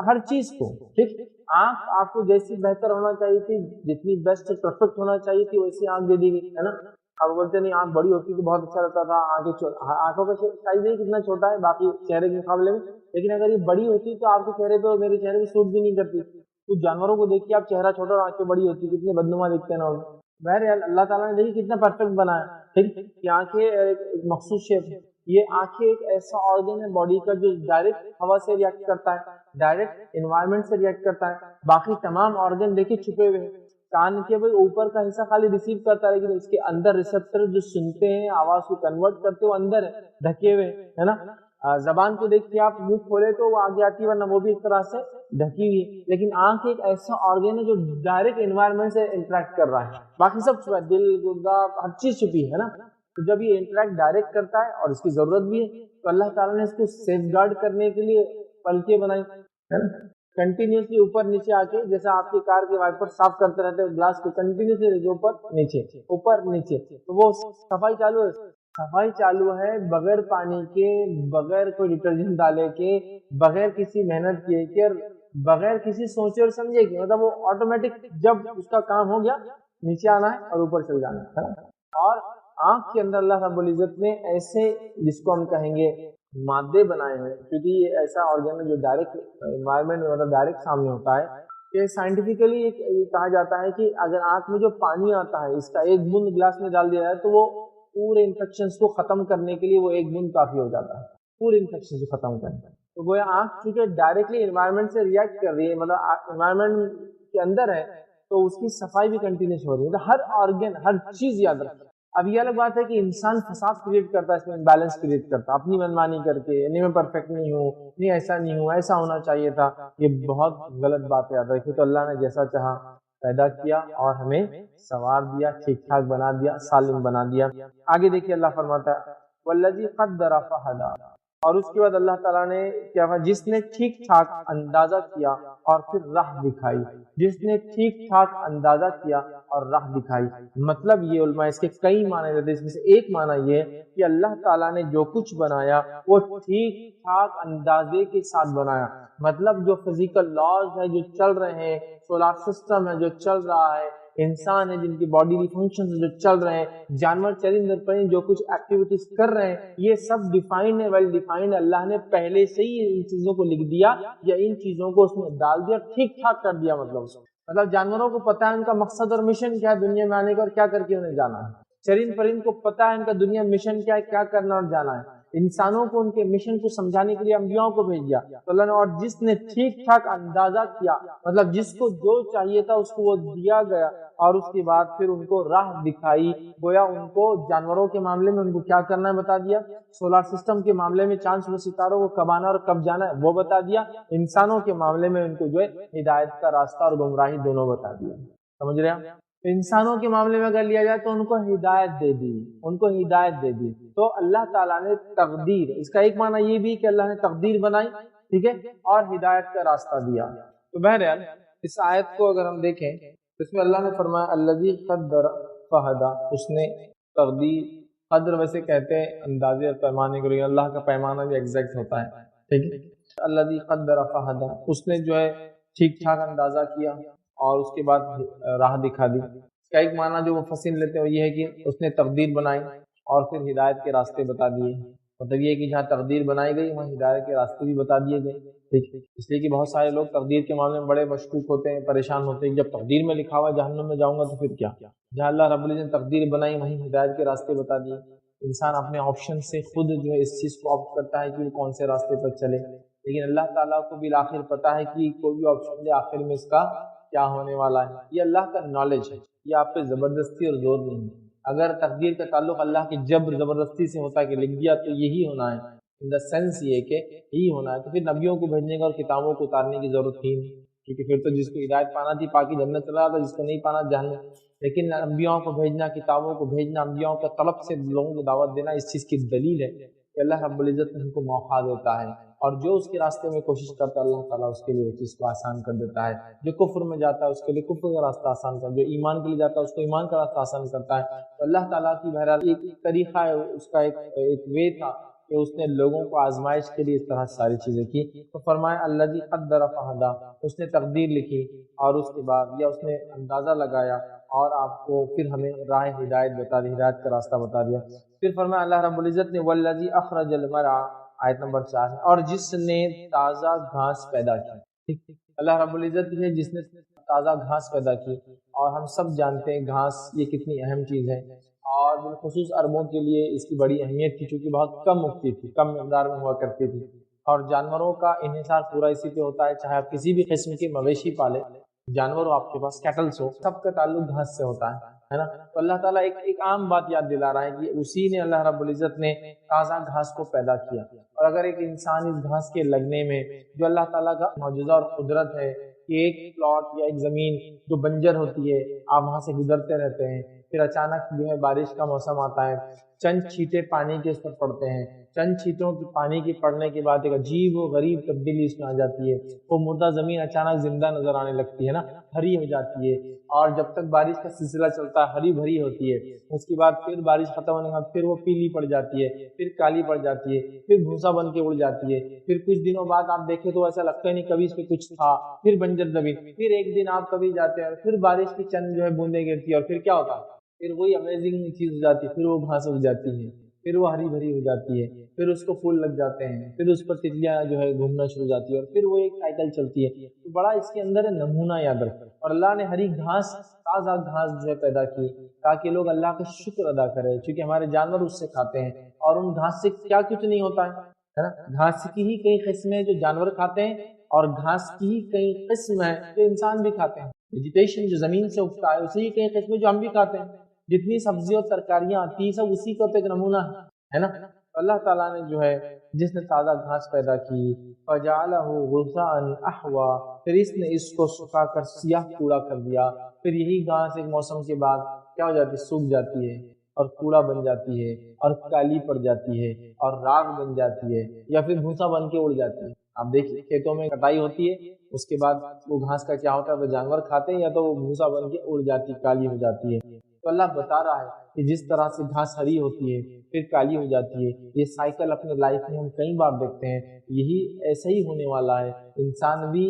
Speaker 1: ہر چیز کو ٹھیک, آنکھ آپ کو جیسی بہتر ہونا چاہیے تھی, جتنی بیسٹ پرفیکٹ ہونا چاہیے تھی, ویسی آنکھ دے دی گئی, ہے نا. اب بولتے نہیں آنکھ بڑی ہوتی تو بہت اچھا رہتا تھا, آنکھوں کا سائز نہیں کتنا چھوٹا ہے باقی چہرے کے مقابلے میں, لیکن اگر یہ بڑی ہوتی تو آپ کے چہرے پہ, میرے چہرے پہ سوٹ بھی نہیں کرتی. کچھ جانوروں کو دیکھ کے آپ چہرہ چھوٹا اور آنکھیں بڑی ہوتی, کتنے بدنما دیکھتے ہیں نا. بہرحال اللہ تعالیٰ نے دیکھی کتنا پرفیکٹ بنایا, ٹھیک, کہ آنکھیں ایک مخصوص شیپ. یہ آنکھیں ایک ایسا آرگن ہے باڈی کا جو ڈائریکٹ ہوا سے ریئیکٹ کرتا ہے, ڈائریکٹ انوائرمنٹ سے ریئیکٹ کرتا ہے. باقی تمام آرگن دیکھیں چھپے ہوئے ہیں. کان کے بھائی اوپر کا حصہ خالی ریسیو کرتا ہے, لیکن اس کے اندر ریسپٹر جو سنتے ہیں, آواز کو کنورٹ کرتے وہ اندر ہے, ڈھکے ہوئے, ہے نا. زبان کو دیکھ کے آپ منہ کھولے تو وہ آگے آتی ہے, ورنہ وہ بھی ایک طرح سے ڈھکی ہوئی ہے. لیکن آنکھ ایک ایسا آرگن ہے جو ڈائریکٹ انوائرمنٹ سے انٹریکٹ کر رہا ہے, باقی سب چھپا ہے, دل, گردہ, ہر چیز چھپی ہے نا. تو جب یہ انٹریکٹ ڈائریکٹ کرتا ہے اور اس کی ضرورت بھی ہے, تو اللہ تعالیٰ نے اس کو سیف گارڈ کرنے کے لیے پلکیں بنائی, ہے نا. کنٹینیوسلی اوپر نیچے آ کے, جیسا آپ کی کار کے وائپر صاف کرتے رہتے ہیں گلاس کو, کنٹینیوسلی اوپر نیچے, تو وہ صفائی چالو ہے. صفائی چالو ہے بغیر پانی کے, بغیر کوئی ڈٹرجنٹ ڈالے کے, بغیر کسی محنت کیے کے, بغیر کسی سوچے اور سمجھے کے. مطلب وہ آٹومیٹک جب اس کا کام ہو گیا نیچے آنا ہے اور اوپر چل جانا ہے. اور آنکھ کے اندر اللہ رب العزت نے ایسے, جس کو ہم کہیں گے مادے بنائے ہیں, کیونکہ یہ ایسا آرگن ہے جو ڈائریکٹ انوائرمنٹ میں, مطلب ڈائریکٹ سامنے ہوتا ہے. کہ سائنٹیفکلی یہ کہا جاتا ہے کہ اگر آنکھ میں جو پانی آتا ہے, اس کا ایک بوند گلاس میں ڈال دیا جائے تو وہ پورے انفیکشنز کو ختم کرنے کے لیے وہ ایک بوند کافی ہو جاتا ہے, پورے انفیکشن کو ختم کرنے. تو گویا آنکھ چونکہ ڈائریکٹلی انوائرمنٹ سے ریئیکٹ کر رہی ہے, مطلب انوائرمنٹ کے اندر ہے, تو اس کی صفائی بھی کنٹینیوس ہو رہی ہے. ہر آرگن, ہر چیز یاد رکھیں. اب یہ الگ بات ہے کہ انسان فساد کریٹ کرتا ہے, اس میں بیلنس کریٹ کرتا ہے اپنی منمانی کر کے, نہیں میں پرفیکٹ نہیں ہوں, نہیں ایسا نہیں ہوں, ایسا ہونا چاہیے تھا. یہ بہت غلط بات ہے, یاد رکھیے. تو اللہ نے جیسا چاہا پیدا کیا اور ہمیں سنوار دیا, ٹھیک ٹھاک بنا دیا, سالم بنا دیا. آگے دیکھیے اللہ فرماتا ہے والذی قدر فہدی, اور اس کے بعد اللہ تعالیٰ نے کیا کہا, جس نے ٹھیک ٹھاک اندازہ کیا اور پھر راہ دکھائی. جس نے ٹھیک ٹھاک اندازہ کیا اور راہ دکھائی. مطلب یہ علماء اس کے کئی معنی دیتے ہیں, اس میں سے ایک معنی یہ ہے کہ اللہ تعالیٰ نے جو کچھ بنایا وہ ٹھیک ٹھاک اندازے کے ساتھ بنایا. مطلب جو فزیکل لاز ہے جو چل رہے ہیں, سولار سسٹم ہے جو چل رہا ہے, انسان ہے جن کی باڈی فنکشن جو چل رہے ہیں, جانور چرند پرند جو کچھ ایکٹیویٹیز کر رہے ہیں, یہ سب ڈیفائنڈ ہے, ویل ڈیفائنڈ. اللہ نے پہلے سے ہی ان چیزوں کو لکھ دیا یا ان چیزوں کو اس میں ڈال دیا, ٹھیک ٹھاک کر دیا. مطلب جانوروں کو پتا ہے ان کا مقصد اور مشن کیا ہے دنیا میں آنے کا, اور کیا کر کے انہیں جانا ہے. چرند پرند کو پتا ہے ان کا دنیا مشن کیا ہے, کیا کرنا اور جانا ہے. انسانوں کو ان کے مشن کو سمجھانے کے لیے انبیاؤں کو بھیج دیا. تو اللہ نے, اور جس نے ٹھیک ٹھاک اندازہ کیا, مطلب جس کو جو چاہیے تھا اس کو وہ دیا گیا, اور اس کے بعد پھر ان کو راہ دکھائی. گویا ان کو جانوروں کے معاملے میں ان کو کیا کرنا ہے بتا دیا, سولار سسٹم کے معاملے میں چاند و ستاروں کو کب آنا اور کب جانا ہے وہ بتا دیا. انسانوں کے معاملے میں ان کو جو ہے ہدایت کا راستہ اور گمراہی دونوں بتا دیا. سمجھ رہے ہیں؟ انسانوں کے معاملے میں اگر لیا جائے تو ان کو ہدایت دے دی، ان کو ہدایت دے دی۔ تو اللہ تعالیٰ نے تقدیر، اس کا ایک معنی یہ بھی کہ اللہ نے تقدیر بنائی، ٹھیک ہے، اور ہدایت کا راستہ دیا۔ تو بہرحال اس آیت کو اگر ہم دیکھیں تو اس میں اللہ نے فرمایا الذی قدر فہدی، اس نے تقدیر، قدر ویسے کہتے ہیں اندازے اور پیمانے کو، لیکن اللہ کا پیمانہ بھی ایگزیکٹ ہوتا ہے، ٹھیک ہے۔ الذی قدر فہدی، اس نے جو ہے ٹھیک ٹھاک اندازہ کیا اور اس کے بعد راہ دکھا دی۔ اس کا ایک معنی جو مفسرین لیتے ہیں وہ یہ ہے کہ اس نے تقدیر بنائی اور پھر ہدایت کے راستے بتا دیے۔ مطلب یہ کہ جہاں تقدیر بنائی گئی وہاں ہدایت کے راستے بھی بتا دیے گئے، ٹھیک ہے۔ اس لیے کہ بہت سارے لوگ تقدیر کے معاملے میں بڑے مشکوک ہوتے ہیں، پریشان ہوتے ہیں، جب تقدیر میں لکھا ہوا جہنم میں جاؤں گا تو پھر کیا؟ جہاں اللہ رب العزت نے تقدیر بنائی وہیں ہدایت کے راستے بتا دیے۔ انسان اپنے آپشن سے خود جو ہے اس چیز کو آپٹ کرتا ہے کہ وہ کون سے راستے پر چلے، لیکن اللہ تعالیٰ کو بالآخر پتہ ہے کہ کوئی بھی آپشن دے آخر میں اس کا کیا ہونے والا ہے۔ یہ اللہ کا نالج ہے، یہ آپ پہ زبردستی اور زور نہیں ہے۔ اگر تقدیر کا تعلق اللہ کی جبر زبردستی سے ہوتا ہے کہ لکھ دیا تو یہی ہونا ہے، ان دا سینس یہ کہ یہی ہونا ہے، تو پھر نبیوں کو بھیجنے کا اور کتابوں کو اتارنے کی ضرورت تھی نہیں، کیونکہ پھر تو جس کو ہدایت پانا تھی پاکی جنت چلا جاتا، جس کو نہیں پانا جہنم۔ لیکن انبیاء کو بھیجنا، کتابوں کو بھیجنا، انبیاء کا طلب سے لوگوں کو دعوت دینا، اس چیز کی دلیل ہے کہ اللہ رب العزت ان کو موقع دیتا ہے، اور جو اس کے راستے میں کوشش کرتا ہے اللہ تعالیٰ اس کے لیے وہ چیز کو آسان کر دیتا ہے۔ جو کفر میں جاتا ہے اس کے لیے کفر کا راستہ آسان کرتا ہے، جو ایمان کے لیے جاتا ہے اس کو ایمان کا راستہ آسان کرتا ہے۔ تو اللہ تعالیٰ کی بہرحال ایک طریقہ ہے، اس کا ایک وے تھا کہ اس نے لوگوں کو آزمائش کے لیے اس طرح ساری چیزیں کی۔ تو فرمایا الذی قدر فہدی، اس نے تقدیر لکھی اور اس کے بعد یا اس نے اندازہ لگایا اور آپ کو پھر ہمیں راہ ہدایت بتا دی، ہدایت کا راستہ بتا دیا۔ پھر فرمایا اللہ رب العزت نے والذی اخرج المرعى، آیت نمبر 4 ہے، اور جس نے تازہ گھاس پیدا کی۔ اللہ رب العزت ہے جس نے تازہ گھاس پیدا کی، اور ہم سب جانتے ہیں گھاس یہ کتنی اہم چیز ہے، اور بالخصوص عربوں کے لیے اس کی بڑی اہمیت تھی، چونکہ بہت کم اگتی تھی، کم مقدار میں ہوا کرتی تھی، اور جانوروں کا انحصار پورا اسی پہ ہوتا ہے، چاہے آپ کسی بھی قسم کے مویشی پالے، جانور ہو آپ کے پاس، کیٹلز ہو، سب کا تعلق گھاس سے ہوتا ہے نا۔ تو اللہ تعالیٰ ایک عام بات یاد دلا رہا ہے کہ اسی نے، اللہ رب العزت نے تازہ گھاس کو پیدا کیا، اور اگر ایک انسان اس گھاس کے لگنے میں، جو اللہ تعالیٰ کا معجزہ اور قدرت ہے کہ ایک پلاٹ یا ایک زمین جو بنجر ہوتی ہے، آپ وہاں سے گزرتے رہتے ہیں، پھر اچانک جو ہے بارش کا موسم آتا ہے، چند چھینٹے پانی کے اس پر پڑتے ہیں، چند چھینٹوں کی پانی کے پڑنے کے بعد ایک عجیب و غریب تبدیلی اس میں آ جاتی ہے، وہ مردہ زمین اچانک زندہ نظر آنے لگتی ہے نا، ہری ہو جاتی ہے، اور جب تک بارش کا سلسلہ چلتا ہے ہری بھری ہوتی ہے، اس کے بعد پھر بارش ختم ہونے کے بعد پھر وہ پیلی پڑ جاتی ہے، پھر کالی پڑ جاتی ہے، پھر بھوسا بن کے اڑ جاتی ہے، پھر کچھ دنوں بعد آپ دیکھیں تو ایسا لگتا ہی نہیں کبھی اس پہ کچھ تھا، پھر بنجر زمین، پھر ایک دن آپ کبھی جاتے ہیں پھر بارش کی چند جو ہے بوندیں گرتی ہے، اور پھر کیا ہوتا ہے، پھر وہی امیزنگ چیز ہو جاتی ہے، پھر وہ گھاس اگ جاتی ہے، پھر وہ ہری بھری ہو جاتی ہے، پھر اس کو پھول لگ جاتے ہیں، پھر اس پر تتلیاں جو ہے گھومنا شروع ہو جاتی ہے، اور پھر وہ ایک سائیکل چلتی ہے۔ تو بڑا اس کے اندر نمونہ یاد رکھیں، اور اللہ نے ہری گھاس، تازہ گھاس جو ہے پیدا کی تاکہ لوگ اللہ کا شکر ادا کریں، چونکہ ہمارے جانور اس سے کھاتے ہیں، اور ان گھاس سے کیا کچھ نہیں ہوتا ہے نا، گھاس کی ہی کئی قسمیں جو جانور کھاتے ہیں، اور گھاس کی ہی کئی قسم ہیں جو انسان بھی کھاتے ہیں، ویجیٹیشن جو زمین سے اگتا ہے اسی کئی قسمیں جو ہم بھی کھاتے ہیں، جتنی سبزی اور ترکاریاں آتی ہیں سب اسی کا تو ایک نمونہ ہے نا۔ اللہ تعالیٰ نے جو ہے جس نے تازہ گھاس پیدا کی، فَجَعَلَهُ غُثَاءً أَحْوَىٰ، پھر اس نے اس کو سکھا کر سیاہ کوڑا کر دیا، پھر یہی گھاس ایک موسم کے بعد کیا ہو جاتی ہے، سوکھ جاتی ہے اور کوڑا بن جاتی ہے اور کالی پڑ جاتی ہے اور راکھ بن جاتی ہے، یا پھر بھوسا بن کے اڑ جاتی ہے۔ آپ دیکھیے کھیتوں میں کٹائی ہوتی ہے، اس کے بعد وہ گھاس کا کیا ہوتا ہے، وہ جانور کھاتے ہیں یا تو وہ بھوسا بن کے اڑ جاتی، کالی ہو جاتی ہے۔ تو اللہ بتا رہا ہے کہ جس طرح سے گھاس ہری ہوتی ہے پھر کالی ہو جاتی ہے، یہ سائیکل اپنے لائف میں ہم کئی بار دیکھتے ہیں، یہی ایسا ہی ہونے والا ہے۔ انسان بھی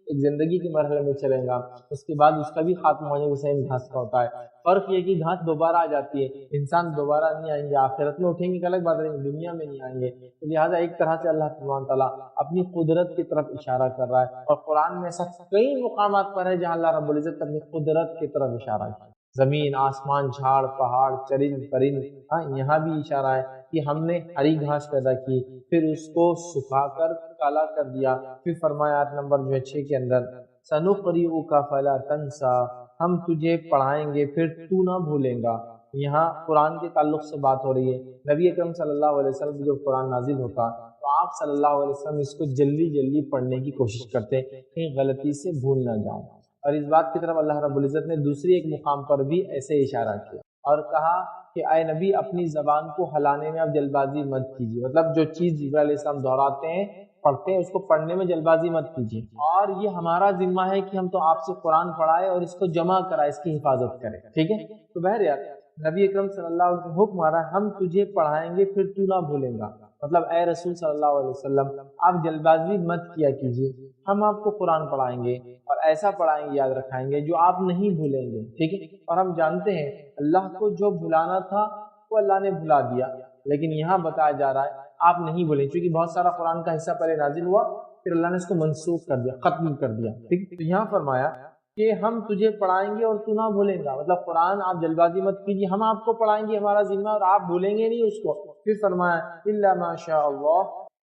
Speaker 1: ایک زندگی کے مرحلے میں چلے گا، اس کے بعد اس کا بھی خاتمہ ہونے کے سیم گھاس کا ہوتا ہے۔ فرق یہ کہ گھاس دوبارہ آ جاتی ہے، انسان دوبارہ نہیں آئیں گے، آخرت میں اٹھیں گے کہ الگ بات ہے، دنیا میں نہیں آئیں گے۔ تو لہٰذا ایک طرح سے اللہ سبحانہ تعالیٰ اپنی قدرت کی طرف اشارہ کر رہا ہے، اور قرآن میں ایسا کئی مقامات پر ہے جہاں اللہ رب العزت اپنی قدرت کی طرف اشارہ ہے، زمین، آسمان، جھاڑ، پہاڑ، چرند پرند، ہاں یہاں بھی اشارہ ہے کہ ہم نے ہری گھاس پیدا کی، پھر اس کو سکھا کر کالا کر دیا، پھر فرمایا آیت نمبر 6 کے اندر سَنُقْرِئُكَ فَلَا تَنْسَىٰ، ہم تجھے پڑھائیں گے پھر تو نہ بھولیں گا۔ یہاں قرآن کے تعلق سے بات ہو رہی ہے، نبی اکرم صلی اللہ علیہ وسلم جو قرآن نازل ہوتا تو آپ صلی اللہ علیہ وسلم اس کو جلدی جلدی پڑھنے کی کوشش کرتے کہیں غلطی سے بھول نہ جاؤں، اور اس بات کی طرف اللہ رب العزت نے دوسری ایک مقام پر بھی ایسے اشارہ کیا اور کہا کہ اے نبی اپنی زبان کو ہلانے میں اب جلد بازی مت کیجیے، مطلب جو چیز جبرائیل علیہ السلام دہراتے ہیں پڑھتے ہیں اس کو پڑھنے میں جلد بازی مت کیجیے، اور یہ ہمارا ذمہ ہے کہ ہم تو آپ سے قرآن پڑھائے اور اس کو جمع کرائے، اس کی حفاظت کریں، ٹھیک ہے۔ تو بہرحال نبی اکرم صلی اللہ علیہ وسلم حکم آ رہا ہے ہم تجھے پڑھائیں گے پھر تو نہ بھولیں گا، مطلب اے رسول صلی اللہ علیہ وسلم آپ جلد بازی مت کیا کیجیے، ہم آپ کو قرآن پڑھائیں گے اور ایسا پڑھائیں گے، یاد رکھائیں گے جو آپ نہیں بھولیں گے، ٹھیک ہے۔ اور ہم جانتے ہیں اللہ کو جو بھلانا تھا وہ اللہ نے بھلا دیا، لیکن یہاں بتایا جا رہا ہے آپ نہیں بھولیں، کیونکہ بہت سارا قرآن کا حصہ پہلے نازل ہوا پھر اللہ نے اس کو منسوخ کر دیا، ختم کر دیا، ٹھیک۔ تو یہاں فرمایا کہ ہم تجھے پڑھائیں گے اور تو نہ بھولیں گا، مطلب قرآن آپ جلد بازی مت کیجیے، ہم آپ کو پڑھائیں گے، ہمارا ذمہ، اور آپ بھولیں گے نہیں اس کو۔ پھر فرمایا الا ما شاء اللہ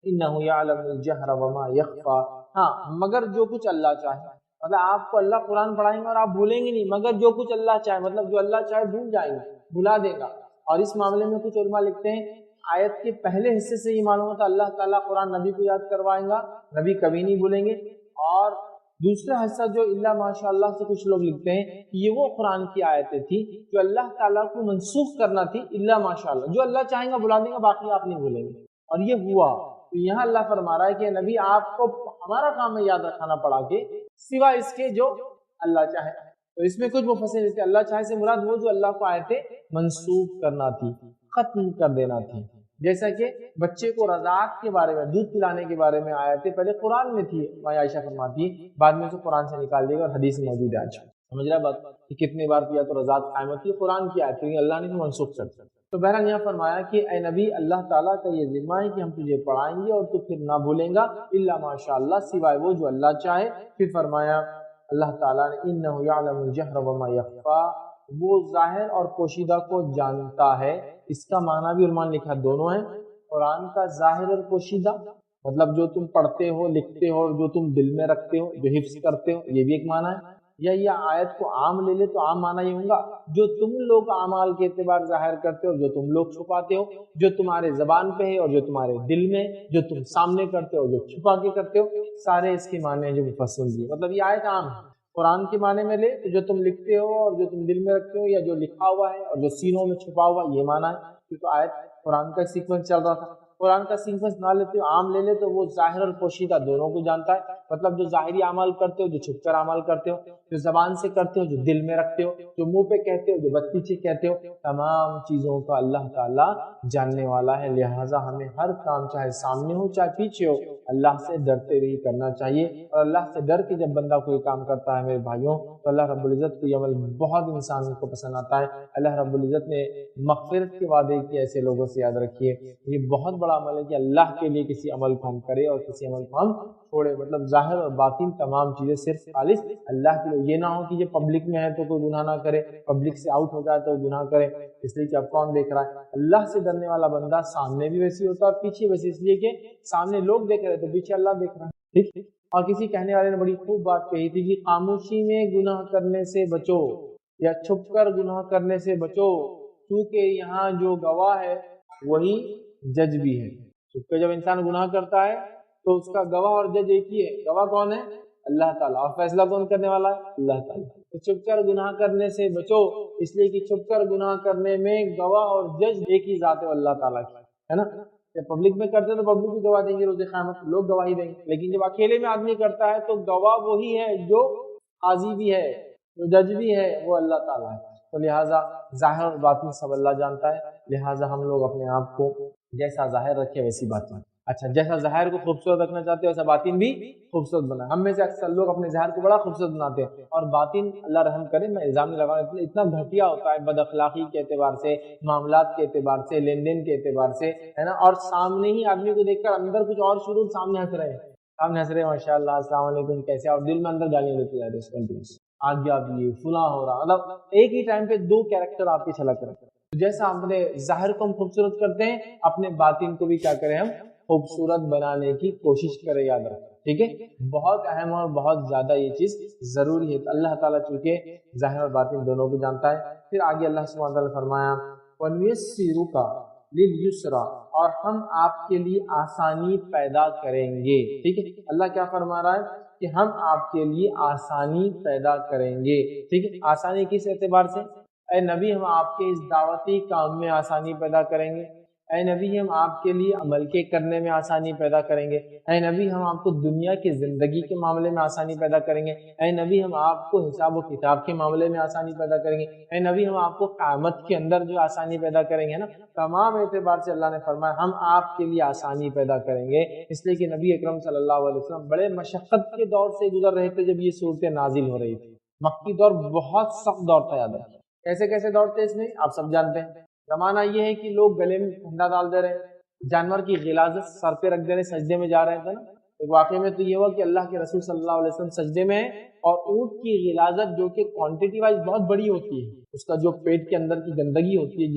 Speaker 1: انہ یعلم الجہر وما یخفی، ہاں مگر جو کچھ اللہ چاہے، مطلب آپ کو اللہ قرآن پڑھائیں گے اور آپ بھولیں گے نہیں، مگر جو کچھ اللہ چاہے، مطلب جو اللہ چاہے بھول جائیں گے، بھلا دے گا۔ اور اس معاملے میں کچھ علماء لکھتے ہیں آیت کے پہلے حصے سے یہ معلوم ہوتا ہے اللہ تعالیٰ قرآن نبی کو یاد کروائیں گا، نبی کبھی نہیں بھولیں گے، اور دوسرا حصہ جو اللہ ماشاء اللہ سے کچھ لوگ لکھتے ہیں یہ وہ قرآن کی آیتیں تھی جو اللہ تعالیٰ کو منسوخ کرنا تھی، اللہ ماشاء اللہ جو اللہ چاہیں گا بلا دیں گا، باقی آپ نہیں بھولیں گے، اور یہ ہوا۔ تو یہاں اللہ فرما رہا ہے کہ نبی آپ کو ہمارا کام ہے یاد رکھانا پڑا کے، سوا اس کے جو اللہ چاہے۔ تو اس میں کچھ مفسرین لکھتے ہیں اللہ چاہے سے مراد وہ جو اللہ کو آیتیں منسوخ کرنا تھی، ختم کر دینا تھی، جیسا کہ بچے کو رضاعت کے بارے میں، دودھ پلانے کے بارے میں آیتیں پہلے قرآن میں تھی، عائشہ فرماتی ہے بعد میں اسے قرآن سے نکال دے گا، اور حدیث موجود ہے۔ آج سمجھ رہا بات کہ کتنے بار کیا تو رضاعت قائم ہوتی ہے، قرآن کی آیت ہے، اللہ نے منسوخ کر دیا۔ تو بہرحال یہاں فرمایا کہ اے نبی اللہ تعالیٰ کا یہ ذمہ ہے کہ ہم تجھے پڑھائیں گے اور تو پھر نہ بھولیں گا، الا ماشاء اللہ سوائے وہ جو اللہ چاہے۔ پھر فرمایا اللہ تعالیٰ نے انہ یعلم الجہر وما یخفی، وہ ظاہر اور پوشیدہ کو جانتا ہے۔ اس کا معنی بھی علماء نے لکھا دونوں ہیں، قرآن کا ظاہر اور پوشیدہ مطلب جو تم پڑھتے ہو لکھتے ہو اور جو تم دل میں رکھتے ہو جو حفظ کرتے ہو، یہ بھی ایک معنی ہے۔ یا یہ آیت کو عام لے لے تو عام معنی یہ ہوگا جو تم لوگ اعمال کے اعتبار ظاہر کرتے ہو، جو تم لوگ چھپاتے ہو، جو تمہارے زبان پہ ہے اور جو تمہارے دل میں، جو تم سامنے کرتے ہو جو چھپا کے کرتے ہو، سارے اس کے معنی ہیں جو مفسرین دیے۔ مطلب یہ آیت عام ہے، قرآن کے معنی میں لے تو جو تم لکھتے ہو اور جو تم دل میں رکھتے ہو، یا جو لکھا ہوا ہے اور جو سینوں میں چھپا ہوا، یہ معنی ہے، کیونکہ آیت قرآن کا سیکوینس چل رہا تھا۔ قرآن کا سیکوینس نہ لیتے ہو عام لے لے تو وہ ظاہر اور پوشیدہ دونوں کو جانتا ہے، مطلب جو ظاہری اعمال کرتے ہو، جو چھپ کر اعمال کرتے ہو، جو زبان سے کرتے ہو، جو دل میں رکھتے ہو، جو منہ پہ کہتے ہو، جو بد پیچھے کہتے ہو، تمام چیزوں کا اللہ تعالیٰ جاننے والا ہے۔ لہٰذا ہمیں ہر کام چاہے سامنے ہو چاہے پیچھے ہو، اللہ سے ڈرتے ہوئے کرنا چاہیے، اور اللہ سے ڈر کے جب بندہ کوئی کام کرتا ہے میرے بھائیوں تو اللہ رب العزت کو یہ عمل بہت انسان کو پسند آتا ہے۔ اللہ رب العزت نے مغفرت کے وعدے کیے ایسے لوگوں سے، یاد رکھیے یہ بہت بڑا عمل ہے کہ اللہ کے لیے کسی عمل کو ہم کرے اور کسی عمل کو ہم چھوڑے، مطلب ظاہر اور باطن تمام چیزیں صرف خالص اللہ کے لیے۔ یہ نہ ہو کہ یہ پبلک میں ہے تو کوئی گناہ نہ کرے، پبلک سے آؤٹ ہو جائے تو گناہ کرے، اس لیے کہ اب کون دیکھ رہا ہے۔ اللہ سے ڈرنے والا بندہ سامنے بھی ویسی ہوتا ہے پیچھے ویسی، اس لیے کہ سامنے لوگ دیکھ رہے تو پیچھے اللہ دیکھ رہا ہے، ٹھیک۔ اور کسی کہنے والے نے بڑی خوب بات کہی تھی کہ خاموشی میں گناہ کرنے سے بچو یا چھپ کر گناہ کرنے سے بچو، کیونکہ یہاں جو گواہ ہے وہی جج بھی ہے۔ چھپ کے جب انسان گناہ کرتا ہے تو اس کا گواہ اور جج ایک ہی ہے، گواہ کون ہے؟ اللہ تعالیٰ، اور فیصلہ کون کرنے والا ہے؟ اللہ تعالیٰ۔ تو چھپ کر گناہ کرنے سے بچو، اس لیے کہ چھپ کر گناہ کرنے میں گواہ اور جج ایک ہی ذات ہے اللہ تعالیٰ کی، ہے نا۔ جب پبلک میں کرتے تو پبلک بھی گواہ دیں گے، روز قیامت لوگ گواہی دیں گے، لیکن جب اکیلے میں آدمی کرتا ہے تو گواہ وہی ہے جو قاضی بھی ہے، جو جج بھی ہے، وہ اللہ تعالیٰ ہے۔ تو لہٰذا ظاہر اور باطن سب اللہ جانتا ہے، لہٰذا ہم لوگ اپنے آپ کو جیسا ظاہر رکھے ویسی باطن، اچھا جیسا ظاہر کو خوبصورت رکھنا چاہتے ہیں ویسا باطن بھی خوبصورت بنائے۔ ہم میں سے اکثر لوگ اپنے ظاہر کو بڑا خوبصورت بناتے ہیں اور باطن اللہ رحم کرے، میں الزام نہیں لگا رہا، اتنا گھٹیا ہوتا ہے بد اخلاقی کے اعتبار سے، معاملات کے اعتبار سے، لین دین کے اعتبار سے، ہے نا۔ اور سامنے ہی آدمی کو دیکھ کر اندر کچھ اور شروع، سامنے ہنس رہے ہیں، سامنے ہنس رہے ہیں ماشاء اللہ السلام علیکم کیسے، اور دل میں اندر گالیاں دیتے جا رہے ہیں، آگے آپ یہ فلاں ہو رہا، مطلب ایک ہی ٹائم پہ دو کیریکٹر آپ کی چھلک رہے ہیں۔ جیسا اپنے ظاہر کو ہم خوبصورت کرتے ہیں، اپنے باطن کو بھی کیا کریں ہم خوبصورت بنانے کی کوشش کریں، یاد رکھیں، ٹھیک ہے۔ بہت اہم اور بہت زیادہ یہ چیز ضروری ہے۔ اللہ تعالیٰ چونکہ ظاہر اور باطن دونوں کو جانتا ہے۔ پھر آگے اللہ سبحانہ وتعالیٰ نے فرمایا وَنُيَسِّرُكَ لِلْيُسْرَىٰ، اور ہم آپ کے لیے آسانی پیدا کریں گے، ٹھیک ہے۔ اللہ کیا فرما رہا ہے کہ ہم آپ کے لیے آسانی پیدا کریں گے. ٹھیک ہے, آسانی کس اعتبار سے؟ اے نبی ہم آپ کے اس دعوتی کام میں آسانی پیدا کریں گے. اے نبی ہم آپ کے لیے عمل کے کرنے میں آسانی پیدا کریں گے. اے نبی ہم آپ کو دنیا کی زندگی کے معاملے میں آسانی پیدا کریں گے. اے نبی ہم آپ کو حساب و کتاب کے معاملے میں آسانی پیدا کریں گے. اے نبی ہم آپ کو قیامت کے اندر جو آسانی پیدا کریں گے نا, تمام اعتبار سے اللہ نے فرمایا ہم آپ کے لیے آسانی پیدا کریں گے. اس لیے کہ نبی اکرم صلی اللہ علیہ وسلم بڑے مشقت کے دور سے گزر رہے تھے جب یہ صورتیں نازل ہو رہی تھی. مکی دور بہت سخت دور تھا. یاد ہے کیسے کیسے دور تھے اس میں, آپ سب جانتے ہیں. زمانہ یہ ہے کہ لوگ گلے میں پھندا ڈال دے رہے ہیں, جانور کی غلاظت سر پہ رکھ دے رہے, سجدے میں جا رہے تھے نا. ایک واقعے میں تو یہ ہوا کہ اللہ کے رسول صلی اللہ علیہ وسلم سجدے میں ہیں اور اونٹ کی غلاظت جو کہ کوانٹٹی وائز بہت بڑی ہوتی ہے, اس کا جو پیٹ کے اندر کی گندگی ہوتی ہے